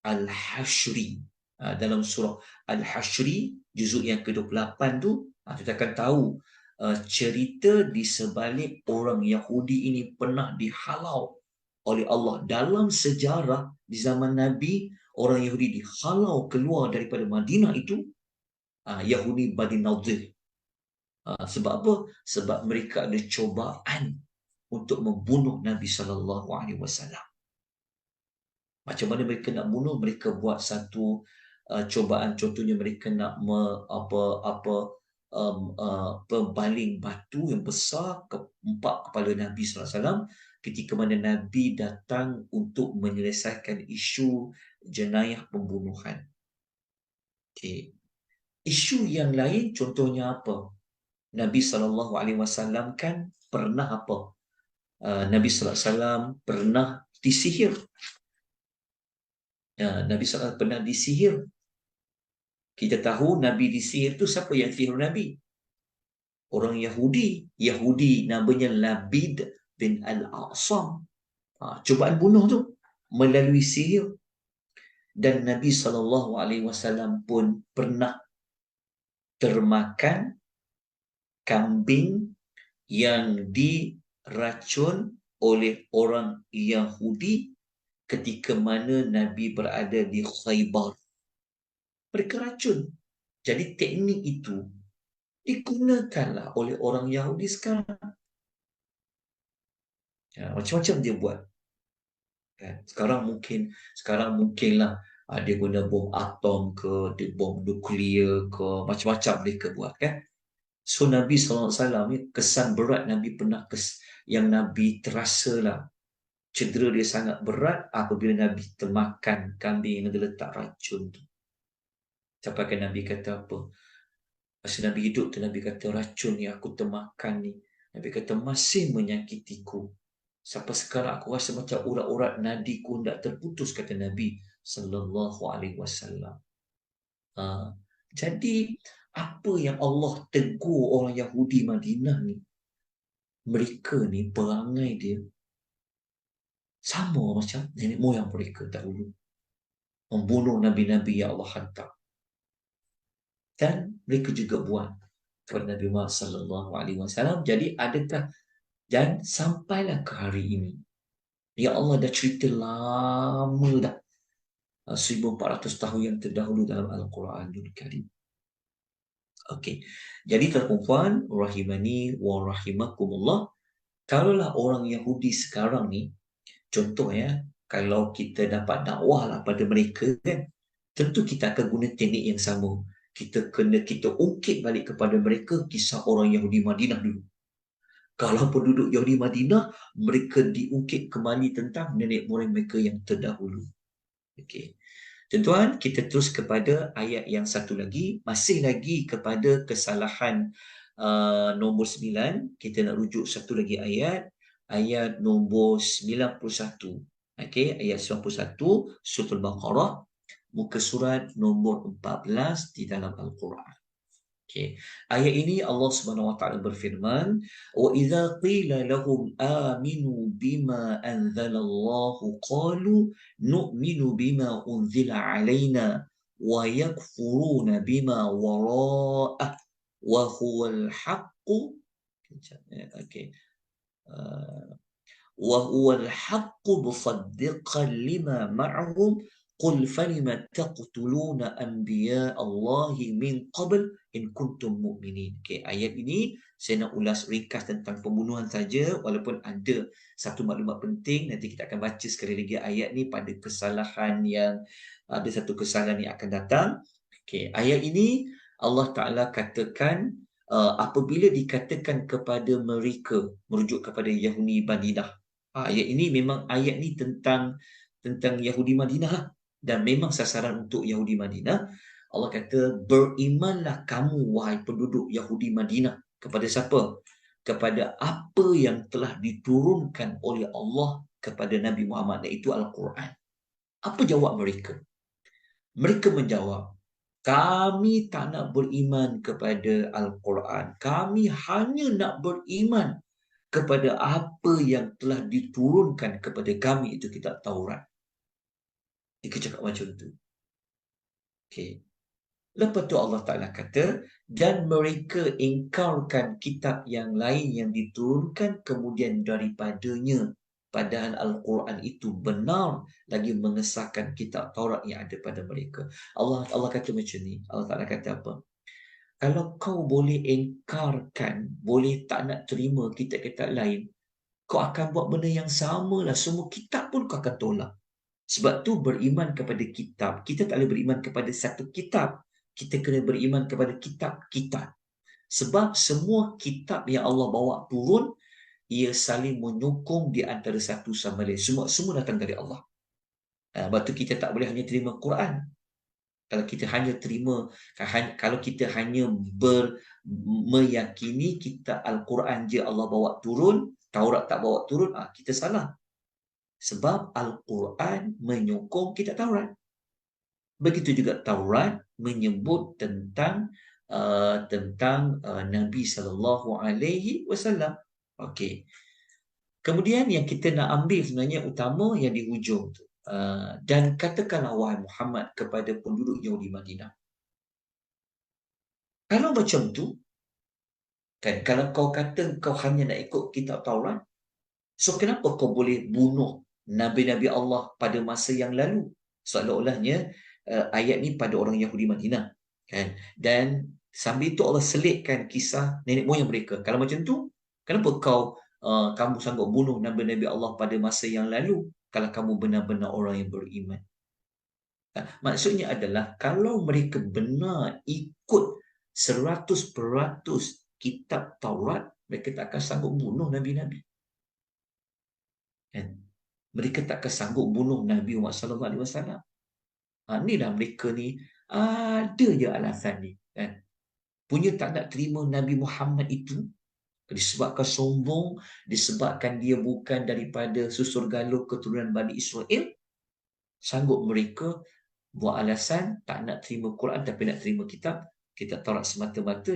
Al-Hashri. Dalam surah Al-Hashri, juzuk yang ke-28 tu, kita akan tahu cerita di sebalik orang Yahudi ini pernah dihalau oleh Allah. Dalam sejarah di zaman Nabi, orang Yahudi dihalau keluar daripada Madinah itu, Yahudi Bani Nadir. Sebab apa? Sebab mereka ada cobaan untuk membunuh Nabi SAW. Macam mana mereka nak bunuh? Mereka buat satu cobaan. Contohnya mereka nak pembaling batu yang besar keempat kepala Nabi SAW ketika mana Nabi datang untuk menyelesaikan isu jenayah pembunuhan. Okay. Isu yang lain contohnya apa? Nabi SAW kan pernah apa? Nabi SAW pernah disihir. Nabi SAW pernah disihir. Kita tahu Nabi disihir tu siapa yang sihir Nabi? Orang Yahudi. Yahudi namanya Labid bin Al-A'sam. Cubaan bunuh tu melalui sihir. Dan Nabi SAW pun pernah termakan kambing yang diracun oleh orang Yahudi ketika mana Nabi berada di Khaybar. Mereka racun. Jadi teknik itu digunakanlah oleh orang Yahudi sekarang. Macam-macam dia buat. Sekarang mungkinlah dia guna bom atom ke, dia bom nuklear ke, macam-macam mereka buat kan. So Nabi SAW ni kesan berat Nabi pernah yang Nabi terasalah cedera dia sangat berat apabila Nabi termakan kambing yang ada letak racun tu. Sampai kan Nabi kata apa? Masa Nabi hidup tu Nabi kata racun ni aku termakan ni. Nabi kata masih menyakitiku. Sampai sekarang aku rasa macam urat-urat nadiku hendak terputus, kata Nabi sallallahu alaihi wasallam. Jadi apa yang Allah tegur orang Yahudi Madinah ni, mereka ni perangai dia sama macam nenek moyang mereka dahulu, membunuh nabi-nabi yang Allah hantar. Dan mereka juga buat kepada Nabi Muhammad sallallahu alaihi wasallam. Jadi adakah dan sampailah ke hari ini, ya Allah dah cerita lama dah, 1400 tahun yang terdahulu dalam Al-Quranul Karim. Okey. Jadi tuan-puan rahimani wa rahimakumullah, kalaulah orang Yahudi sekarang ni, contoh ya, kalau kita dapat dakwah lah pada mereka kan, tentu kita akan guna teknik yang sama. Kita ungkit balik kepada mereka kisah orang Yahudi Madinah dulu. Kalau penduduk Yahudi Madinah, mereka diungkit kembali tentang nenek moyang mereka yang terdahulu. Okey. Tuan-tuan, kita terus kepada ayat yang satu lagi. Masih lagi kepada kesalahan nombor 9. Kita nak rujuk satu lagi ayat. Ayat nombor 91. Okey, ayat 91 surah Al-Baqarah, muka surat nombor 14 di dalam Al-Quran. Okay. Ayat ini Allah Subhanahu Wa Taala berfirman, "Wa idza qila lahum aminu bima anzalallahu qalu nu'minu bima unzila alaina wa yakfuruna bima wara'ah wa huwal haqqu." Okay. Wa huwal haqqu musaddiqan lima ma'ahum qul falima taqtuluna anbiya Allahi min qabl in kuntum mu'minin. Okay, ayat ini saya nak ulas ringkas tentang pembunuhan saja, walaupun ada satu maklumat penting. Nanti kita akan baca sekali lagi ayat ni pada kesalahan yang ada satu kesalahan yang akan datang. Okay, ayat ini Allah Ta'ala katakan apabila dikatakan kepada mereka, merujuk kepada Yahudi Madinah. Ayat ini memang ayat ni tentang Yahudi Madinah lah. Dan memang sasaran untuk Yahudi Madinah. Allah kata, berimanlah kamu wahai penduduk Yahudi Madinah. Kepada siapa? Kepada apa yang telah diturunkan oleh Allah kepada Nabi Muhammad, iaitu Al-Quran. Apa jawab mereka? Mereka menjawab, kami tak nak beriman kepada Al-Quran. Kami hanya nak beriman kepada apa yang telah diturunkan kepada kami, itu kitab Taurat. Dia cakap macam tu. Okay. Lepas tu Allah Ta'ala kata, dan mereka ingkarkan kitab yang lain yang diturunkan kemudian daripadanya. Padahal Al-Quran itu benar lagi mengesahkan kitab Taurat yang ada pada mereka. Allah kata macam ni. Allah Ta'ala kata apa? Kalau kau boleh ingkarkan, boleh tak nak terima kitab-kitab lain, kau akan buat benda yang sama lah. Semua kitab pun kau akan tolak. Sebab tu beriman kepada kitab, kita tak boleh beriman kepada satu kitab. Kita kena beriman kepada kitab-kitab. Sebab semua kitab yang Allah bawa turun, ia saling menyokong di antara satu sama lain. Semua datang dari Allah. Sebab tu kita tak boleh hanya terima Quran. Kalau kita hanya terima, kalau kita hanya meyakini kita Al-Quran je Allah bawa turun, Taurat tak bawa turun, kita salah. Sebab Al-Quran menyokong kitab Taurat. Begitu juga Taurat menyebut tentang Nabi SAW. Okey. Kemudian yang kita nak ambil sebenarnya utama yang di hujung tu. Dan katakanlah wahai Muhammad kepada penduduk Yahudi Madinah. Kalau macam tu, kan, kalau kau kata kau hanya nak ikut kitab Taurat, so kenapa kau boleh bunuh Nabi-Nabi Allah pada masa yang lalu? Seolah-olahnya ayat ni pada orang Yahudi Madinah. Kan? Dan sambil itu Allah selitkan kisah nenek moyang mereka. Kalau macam tu, kenapa kamu sanggup bunuh Nabi-Nabi Allah pada masa yang lalu kalau kamu benar-benar orang yang beriman? Maksudnya adalah kalau mereka benar ikut 100% kitab Taurat, mereka tak akan sanggup bunuh Nabi-Nabi. Kan? Mereka tak akan sanggup bunuh Nabi Muhammad SAW. Inilah mereka ni ada je alasan ni. Kan? Punya tak nak terima Nabi Muhammad itu disebabkan sombong, disebabkan dia bukan daripada susur galuh keturunan Bani Israel. Sanggup mereka buat alasan tak nak terima Quran tapi nak terima kitab Taurat semata-mata.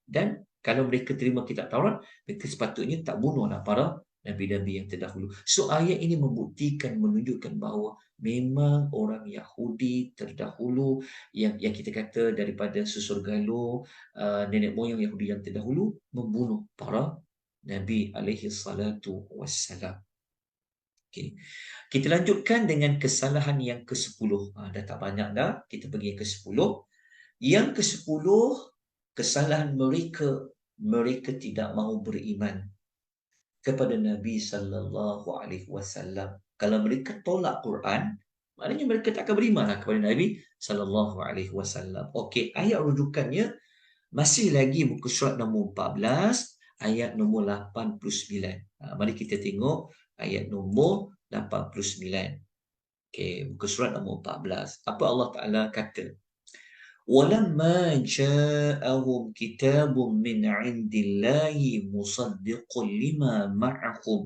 Dan kalau mereka terima kitab Taurat, mereka sepatutnya tak bunuhlah para Nabi-Nabi yang terdahulu. So ayat ini membuktikan, menunjukkan bahawa memang orang Yahudi terdahulu yang kita kata daripada susur galuh nenek moyang Yahudi yang terdahulu membunuh para Nabi alaihi salatu wassalam. Okay. Kita lanjutkan dengan kesalahan yang ke-10. Dah tak banyak dah. Kita pergi yang ke-10. Yang ke-10, kesalahan mereka tidak mahu beriman kepada Nabi sallallahu alaihi wasallam. Kalau mereka tolak Quran, maknanya mereka tak akan beriman kepada Nabi sallallahu alaihi wasallam. Okey, ayat rujukannya masih lagi muka surat nombor 14, ayat nombor 89. Mari kita tengok ayat nombor 89. Okey, muka surat nombor 14. Apa Allah Taala kata? وَلَمَّا جَاءَهُمْ كِتَابٌ مِّنْ عِندِ اللَّهِ مُصَدِّقٌ لِمَا مَعَهُمْ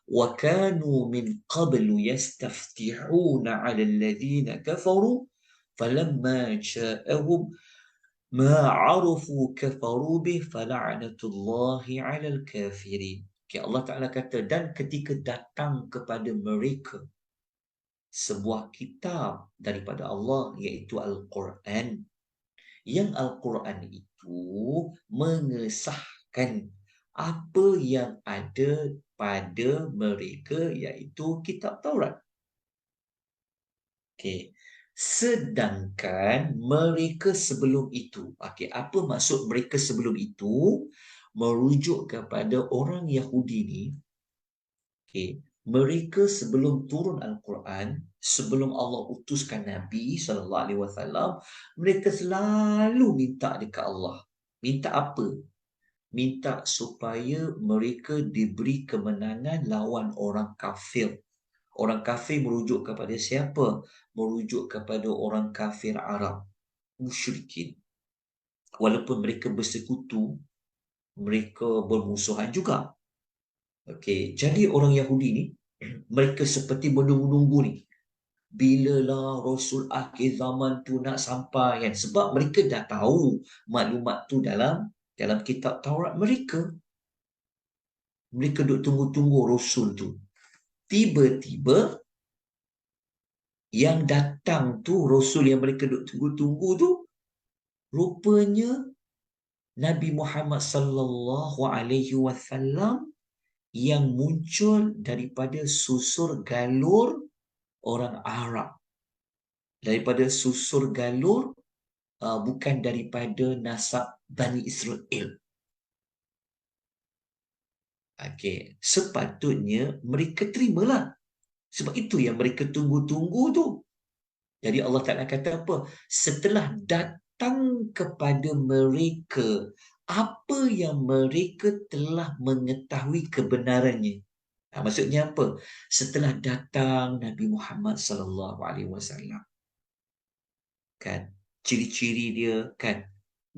وَكَانُوا مِنْ قَبْلُ يَسْتَفْتِحُونَ عَلَى الَّذِينَ كَفَرُوا فَلَمَّا جَاءَهُمْ مَا عَرَفُوا كَفَرُوا بِهِ فَلَعْنَةُ اللَّهِ عَلَى الْكَافِرِينَ. Okay, Allah Ta'ala kata, dan ketika datang kepada mereka sebuah kitab daripada Allah, iaitu Al-Quran, yang Al-Quran itu mengesahkan apa yang ada pada mereka, iaitu kitab Taurat. Okay. Sedangkan mereka sebelum itu, apa maksud mereka sebelum itu? Merujuk kepada orang Yahudi ni. Mereka sebelum turun Al-Quran, sebelum Allah utuskan Nabi SAW, mereka selalu minta dekat Allah. Minta apa? Minta supaya mereka diberi kemenangan lawan orang kafir. Orang kafir merujuk kepada siapa? Merujuk kepada orang kafir Arab, musyrikin. Walaupun mereka bersekutu mereka bermusuhan juga. Okey, jadi orang Yahudi ni mereka seperti menunggu-nunggu ni. Bilalah Rasul akhir zaman tu nak sampai kan? Sebab mereka dah tahu maklumat tu dalam kitab Taurat mereka. Mereka duk tunggu-tunggu Rasul tu. Tiba-tiba yang datang tu, Rasul yang mereka duk tunggu-tunggu tu, rupanya Nabi Muhammad sallallahu alaihi wasallam yang muncul daripada susur galur orang Arab. Daripada susur galur, bukan daripada nasab Bani Israel. Okey, sepatutnya mereka terimalah. Sebab itu yang mereka tunggu-tunggu tu. Jadi Allah Ta'ala kata apa? Setelah datang kepada mereka apa yang mereka telah mengetahui kebenarannya. Maksudnya apa? Setelah datang Nabi Muhammad sallallahu alaihi wasallam, kan? Ciri-ciri dia, kan?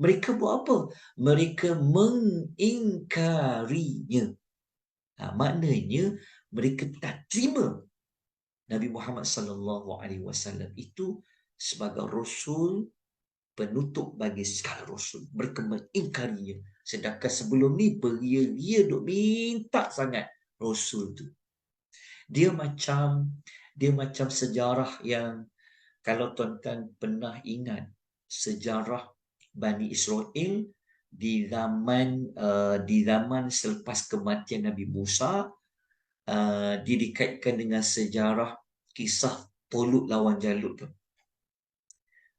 Mereka buat apa? Mereka mengingkarinya. Maknanya mereka tak terima Nabi Muhammad sallallahu alaihi wasallam itu sebagai rasul penutup bagi segala rasul. Mereka mengingkarinya. Sedangkan sebelum ni beria-ria duk minta sangat rasul tu. Dia macam sejarah yang, kalau tuan-tuan pernah ingat sejarah Bani Israel di zaman selepas kematian Nabi Musa, dikaitkan dengan sejarah kisah Tolut lawan Jalut tu.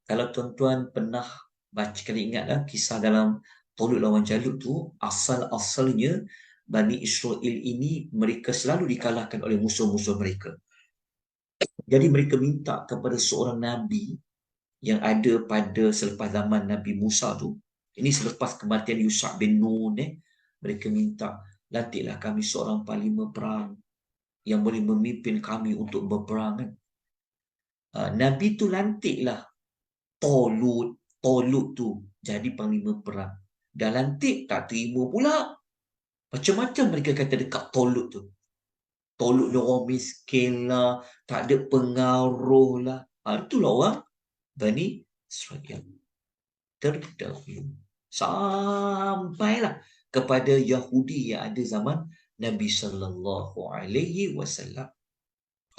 Kalau tuan-tuan pernah baca, kali ingatlah kisah dalam Tolut lawan Jalut tu, asal-asalnya Bani Israel ini mereka selalu dikalahkan oleh musuh-musuh mereka. Jadi mereka minta kepada seorang Nabi yang ada pada selepas zaman Nabi Musa tu. Ini selepas kematian Yusuf bin Nun. Mereka minta, lantiklah kami seorang panglima perang yang boleh memimpin kami untuk berperang. Kan? Nabi tu lantiklah Tolut tu jadi panglima perang. Dah lantik tak terima pula. Macam-macam mereka kata dekat Tolut tu. Tolut ni orang miskin lah, tak ada pengaruh lah. Itulah orang Bani Israel terdahulu. Sampailah kepada Yahudi yang ada zaman Nabi sallallahu alaihi wasallam.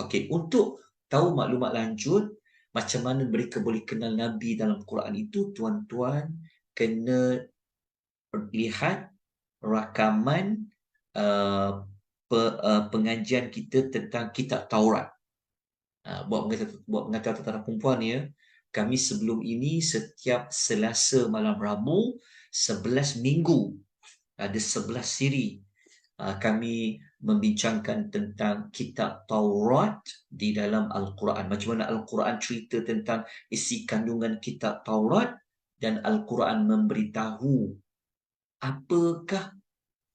Okey, untuk tahu maklumat lanjut macam mana mereka boleh kenal Nabi dalam Quran itu, tuan-tuan kena lihat rakaman pengajian kita tentang kitab Taurat. Buat pengacara tentara perempuan ya, kami sebelum ini setiap Selasa malam Rabu 11 minggu ada 11 siri kami membincangkan tentang kitab Taurat di dalam Al-Quran. Macam mana Al-Quran cerita tentang isi kandungan kitab Taurat, dan Al-Quran memberitahu apakah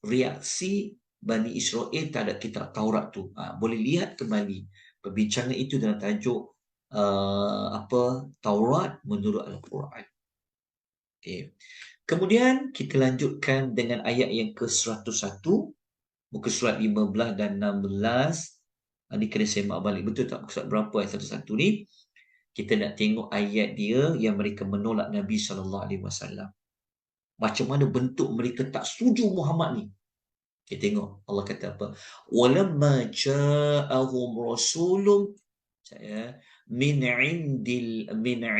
reaksi Bani Israel terhadap kitab Taurat tu. Boleh lihat kembali perbincangan itu dengan tajuk Taurat menurut Al-Quran. Okay. Kemudian kita lanjutkan dengan ayat yang ke-101, muka surat 15 dan 16. Ini kena semak balik, betul tak muka surat berapa ayat 101 ni? Kita nak tengok ayat dia yang mereka menolak Nabi SAW. Macam mana bentuk mereka tak setuju Muhammad ni. Kita tengok Allah kata apa? Walamma ja'ahum rasulun min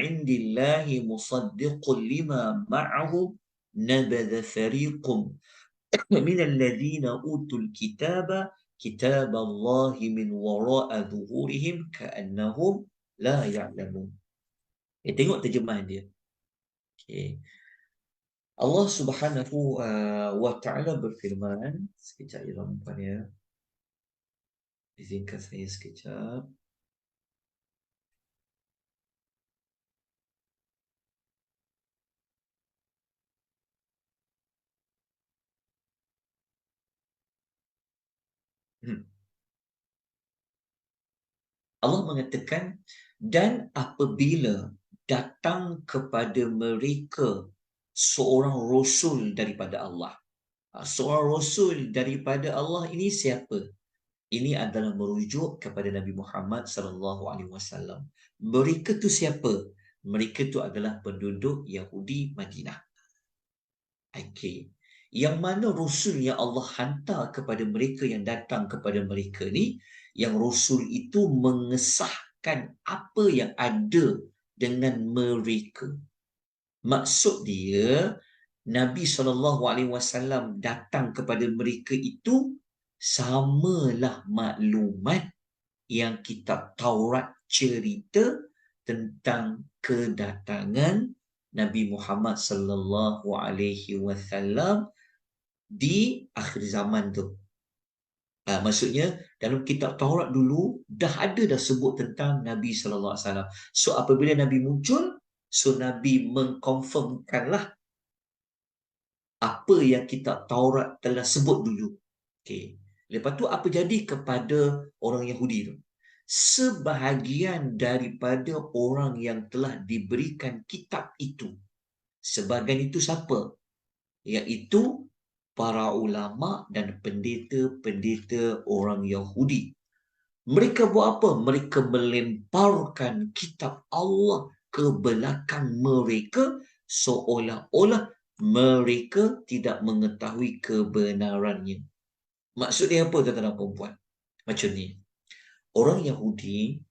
indillahi musaddiqun lima ma'ahum nabadha fariqum min alladhina utul kitaba kitaballahi min wara'a dhuhurihim ka'annahum la ya'lamun. Tengok terjemahan dia. Okay. Allah Subhanahu wa ta'ala berfirman, sekejap ya tuan-tuan ya. Izinkan saya sekejap. Allah mengatakan, dan apabila datang kepada mereka seorang rasul daripada Allah. Seorang Rasul daripada Allah ini siapa? Ini adalah merujuk kepada Nabi Muhammad sallallahu alaihi wasallam. Mereka tu siapa? Mereka tu adalah penduduk Yahudi Madinah. Okey. Yang mana Rasul yang Allah hantar kepada mereka, yang datang kepada mereka ni, yang Rasul itu mengesahkan apa yang ada dengan mereka. Maksud dia, Nabi SAW datang kepada mereka itu samalah maklumat yang kitab Taurat cerita tentang kedatangan Nabi Muhammad sallallahu alaihi wasallam di akhir zaman tu. Maksudnya dalam kitab Taurat dulu dah ada dah sebut tentang Nabi sallallahu alaihi wasallam. So apabila Nabi muncul, so Nabi mengkonfirmkanlah apa yang kitab Taurat telah sebut dulu. Okey. Lepas tu apa jadi kepada orang Yahudi tu? Sebahagian daripada orang yang telah diberikan kitab itu. Sebahagian itu siapa? Iaitu para ulama dan pendeta-pendeta orang Yahudi. Mereka buat apa? Mereka melemparkan kitab Allah ke belakang mereka seolah-olah mereka tidak mengetahui kebenarannya. Maksud dia apa, tuan-tuan dan puan-puan? Macam ni. Orang Yahudi,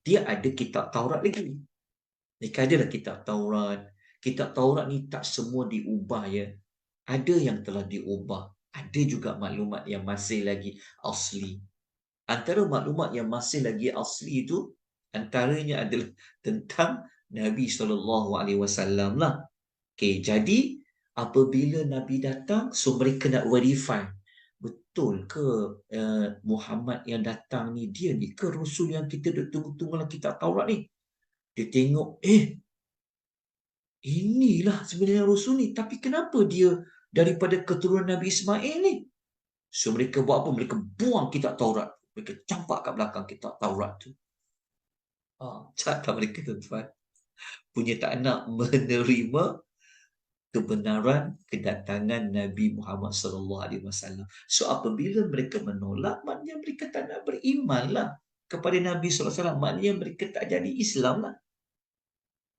dia ada kitab Taurat lagi. Mereka adalah kitab Taurat. Kitab Taurat ni tak semua diubah ya. Ada yang telah diubah. Ada juga maklumat yang masih lagi asli. Antara maklumat yang masih lagi asli itu, antaranya adalah tentang Nabi SAW lah. Okay, jadi apabila Nabi datang, so mereka nak verify. Betul ke Muhammad yang datang ni, dia ni ke Rasul yang kita dah tunggu-tunggu dalam kitab Taurat ni? Dia tengok, inilah sebenarnya Rasul ni. Tapi kenapa dia daripada keturunan Nabi Ismail ni? So mereka buat apa? Mereka buang kitab Taurat. Mereka campak kat belakang kitab Taurat tu. Cakap mereka tuan-tuan punya tak nak menerima kebenaran kedatangan Nabi Muhammad SAW. So apabila mereka menolak, maknanya mereka tak nak berimanlah kepada Nabi SAW. Maknanya mereka tak jadi Islam lah.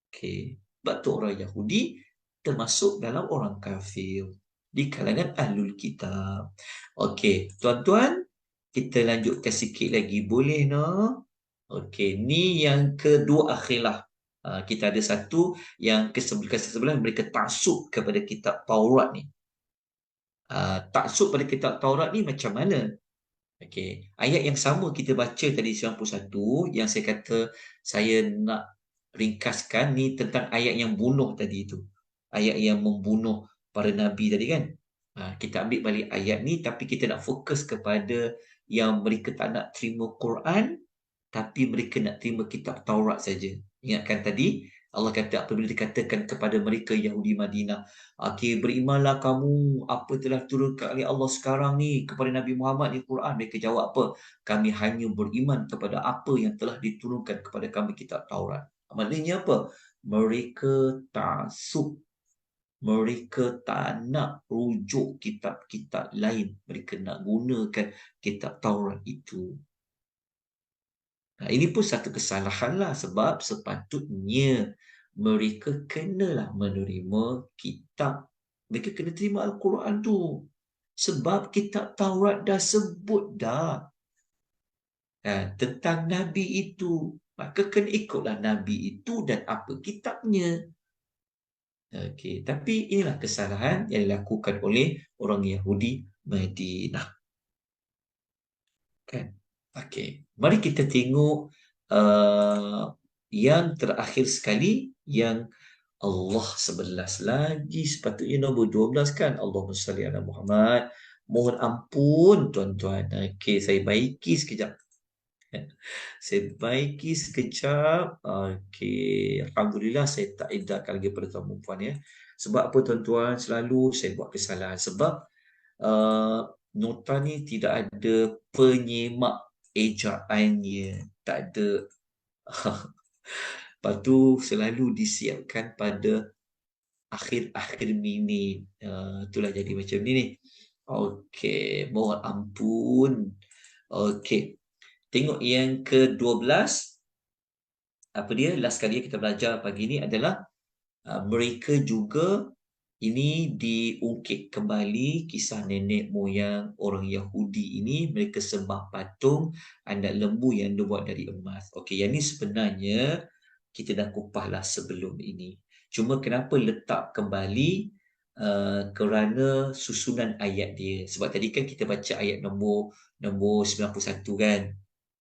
Okay. Sebab tu orang Yahudi termasuk dalam orang kafir di kalangan Ahlul Kitab. Okey, tuan-tuan, kita lanjutkan sikit lagi boleh no? Okey, ni yang kedua akhirlah. Kita ada satu yang ke-11 mereka taksub kepada kitab Taurat ni. Taksub pada kitab Taurat ni macam mana? Okey, ayat yang sama kita baca tadi 91 yang saya kata saya nak ringkaskan ni tentang ayat yang bunuh tadi itu. Ayat yang membunuh para nabi tadi kan. Kita ambil balik ayat ni tapi kita nak fokus kepada yang mereka tak nak terima Quran tapi mereka nak terima kitab Taurat saja. Ingatkan tadi Allah kata apabila dikatakan kepada mereka Yahudi Madinah, okey, berimanlah kamu apa telah turunkan oleh Allah sekarang ni kepada Nabi Muhammad di Quran. Mereka jawab apa? Kami hanya beriman kepada apa yang telah diturunkan kepada kami kitab Taurat. Maknanya apa? Mereka taksub. Mereka tak nak rujuk kitab-kitab lain. Mereka nak gunakan kitab Taurat itu. Ini pun satu kesalahan lah sebab sepatutnya mereka kenalah menerima kitab. Mereka kena terima Al-Quran tu. Sebab kitab Taurat dah sebut dah tentang Nabi itu. Maka kena ikutlah Nabi itu dan apa kitabnya. Okey, tapi inilah kesalahan yang dilakukan oleh orang Yahudi Madinah. Kan? Okey, mari kita tengok yang terakhir sekali yang Allah 11 lagi, sepatutnya nombor 12 kan. Allahumma salli ala Muhammad. Mohon ampun tuan-tuan. Okey, saya baiki sekejap. Saya baiki sekejap. Okey, alhamdulillah saya tak edarkan lagi pada tuan puan ya. Sebab apa tuan-tuan, selalu saya buat kesalahan sebab nota ni tidak ada penyemak ejaannya, tak ada. Lepas tu selalu disiapkan pada akhir minit. Itulah jadi macam ni ni. Okey, mohon ampun. Okey. Tengok yang ke-12. Apa dia? Last kali kita belajar pagi ni adalah mereka juga ini diungkit kembali kisah nenek moyang orang Yahudi ini. Mereka sembah patung anak lembu yang dibuat dari emas. Okey, yang ni sebenarnya kita dah kupaslah sebelum ini. Cuma kenapa letak kembali kerana susunan ayat dia. Sebab tadi kan kita baca ayat nombor 91 kan.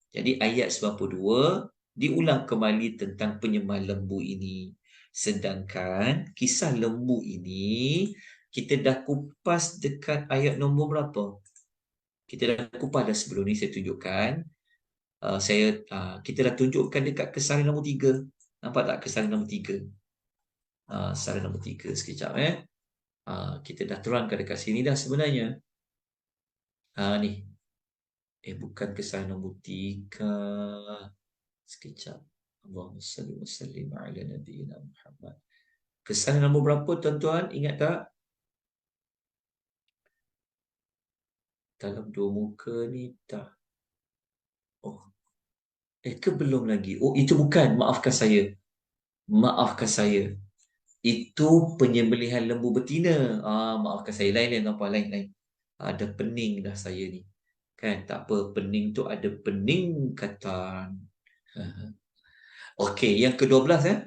Jadi ayat 92 diulang kembali tentang penyembah lembu ini. Sedangkan kisah lembu ini kita dah kupas dekat ayat nombor berapa? Kita dah kupas dah sebelum ni, saya tunjukkan. Kita dah tunjukkan dekat kesalahan nombor 3. Nampak tak kesalahan nombor 3? Kesalahan nombor 3 sekejap kita dah terangkan dekat sini dah sebenarnya. Ni. Bukan kesalahan nombor 3. Sekejap. Allahumma salli wa sallim ala nabiyyina Muhammad. Kesalahan nombor berapa tuan-tuan? Ingat tak? Dalam 2 muka ni dah. Ke belum lagi? Itu bukan. Maafkan saya. Itu penyembelihan lembu betina. Maafkan saya. Lain. Ada pening dah saya ni. Kan? Tak apa. Pening tu ada peningkatan. Okey, yang ke-12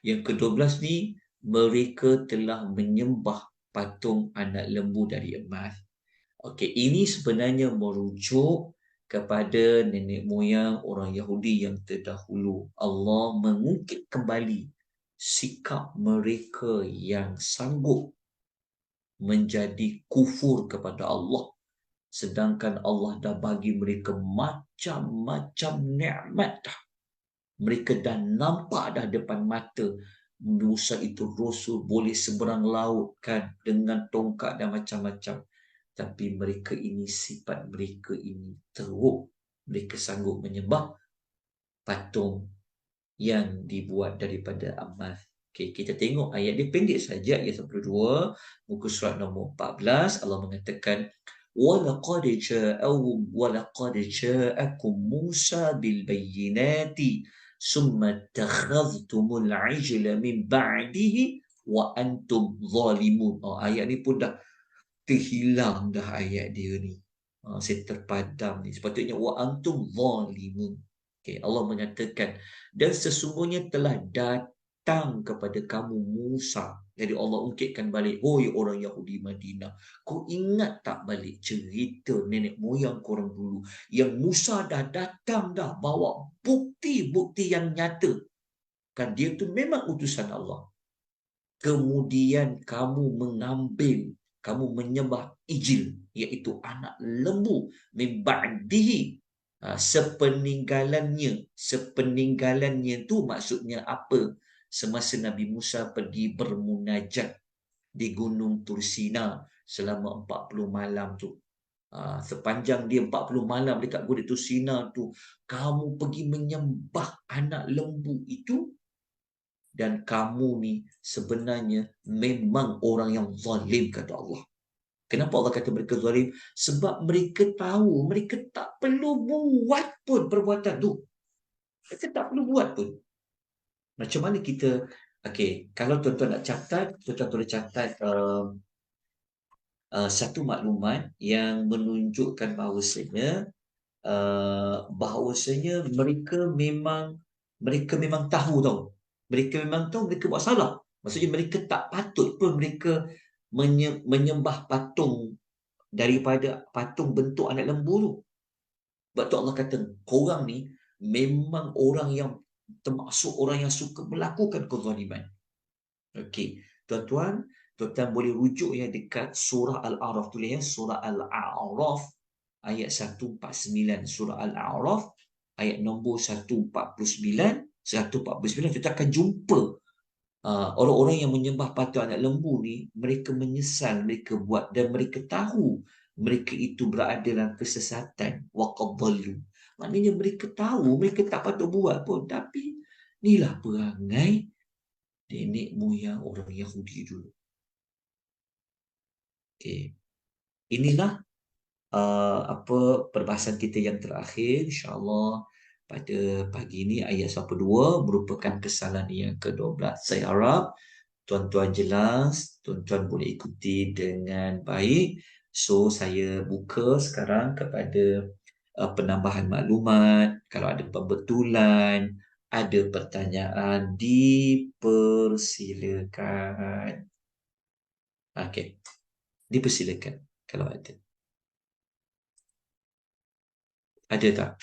Yang ke-12 ni, mereka telah menyembah patung anak lembu dari emas. Okey, ini sebenarnya merujuk kepada nenek moyang orang Yahudi yang terdahulu. Allah mengungkit kembali sikap mereka yang sanggup menjadi kufur kepada Allah. Sedangkan Allah dah bagi mereka macam-macam nikmat dah. Mereka dah nampak dah depan mata. Musa itu rasul, boleh seberang laut kan, dengan tongkat dan macam-macam. Tapi mereka ini, sifat mereka ini teruk. Mereka sanggup menyembah patung yang dibuat daripada emas. Okey, kita tengok ayat dia pendek saja, ayat 12, muka surat nombor 14. Allah mengatakan, وَلَقَدْ جَاءَكُمْ مُوسَى بِالْبَيِّنَاتِ ثُمَّ اتَّخَذْتُمُ الْعِجْلَ مِنْ بَعْدِهِ وَأَنْتُمْ ظَالِمُونَ. Ayat ni pun dah terhilang dah ayat dia ni. Saya terpadam ni. Sepatutnya wa antum zalimun. Okay, Allah menyatakan, dan sesungguhnya telah datang kepada kamu Musa. Jadi Allah ungkitkan balik, oi orang Yahudi Madinah, kau ingat tak balik cerita nenek moyang korang dulu, yang Musa dah datang dah bawa bukti-bukti yang nyata kan dia tu memang utusan Allah. Kemudian kamu menyembah ijil, iaitu anak lembu, min ba'dihi, sepeninggalannya tu maksudnya apa? Semasa Nabi Musa pergi bermunajat di Gunung Tursina selama 40 malam tu. Sepanjang dia 40 malam dekat Gunung Tursina tu, kamu pergi menyembah anak lembu itu, dan kamu ni sebenarnya memang orang yang zalim, kata Allah. Kenapa Allah kata mereka zalim? Sebab mereka tahu mereka tak perlu buat pun perbuatan tu. Mereka tak perlu buat pun. Macam mana kita, kalau tuan-tuan nak catat, tuan-tuan boleh catat satu maklumat yang menunjukkan bahawasanya mereka memang tahu tau. Mereka memang tahu mereka buat salah. Maksudnya mereka tak patut pun mereka menyembah patung daripada patung bentuk anak lembu tu. Sebab tu Allah kata, korang ni memang orang yang termasuk orang yang suka melakukan kezaliman. Okey, tuan-tuan boleh rujuk dekat surah Al-A'raf, tulis surah Al-A'raf ayat 149, surah Al-A'raf ayat nombor 149, kita akan jumpa orang-orang yang menyembah patung anak lembu ni, mereka menyesal mereka buat, dan mereka tahu mereka itu berada dalam kesesatan. Waqadhallu, maknanya mereka tahu mereka tak patut buat pun, tapi inilah perangai nenek moyang orang Yahudi dulu. Okay. Inilah apa perbahasan kita yang terakhir. InsyaAllah pada pagi ini ayat 1-2 merupakan kesalahan yang ke-12. Saya harap tuan-tuan jelas, tuan-tuan boleh ikuti dengan baik. So, saya buka sekarang kepada penambahan maklumat. Kalau ada pembetulan, ada pertanyaan, dipersilakan. Okey, dipersilakan kalau ada. Ada tak?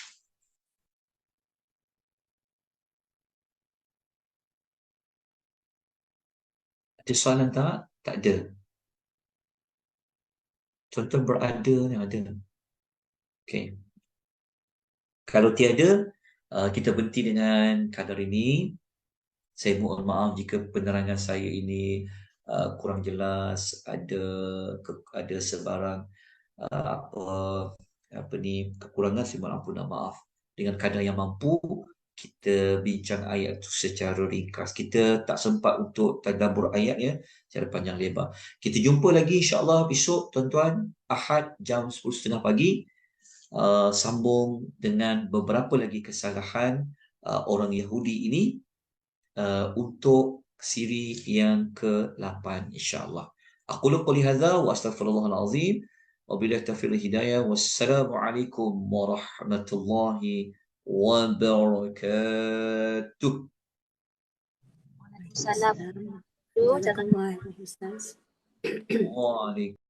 Ada soalan tak? Tak ada. Tuan-tuan berada ni ada. Okey. Kalau tiada, kita berhenti dengan kadar ini. Saya mohon maaf jika penerangan saya ini kurang jelas, ada sebarang apa kekurangan, saya mohon ampun dan maaf. Dengan kadar yang mampu, kita bincang ayat itu secara ringkas. Kita tak sempat untuk tadabbur ayat ya secara panjang lebar. Kita jumpa lagi insya-Allah besok tuan-tuan, Ahad jam 10.30 pagi. Sambung dengan beberapa lagi kesalahan orang Yahudi ini untuk siri yang ke-8 insya-Allah. Aqulu qouli hadza wa astaghfirullahal azim. Wabillahi taufiq wal hidayah. Wassalamualaikum warahmatullahi wabarakatuh. Waalaikumsalam. Jangan Waalaikumsalam. Waalaikumsalam.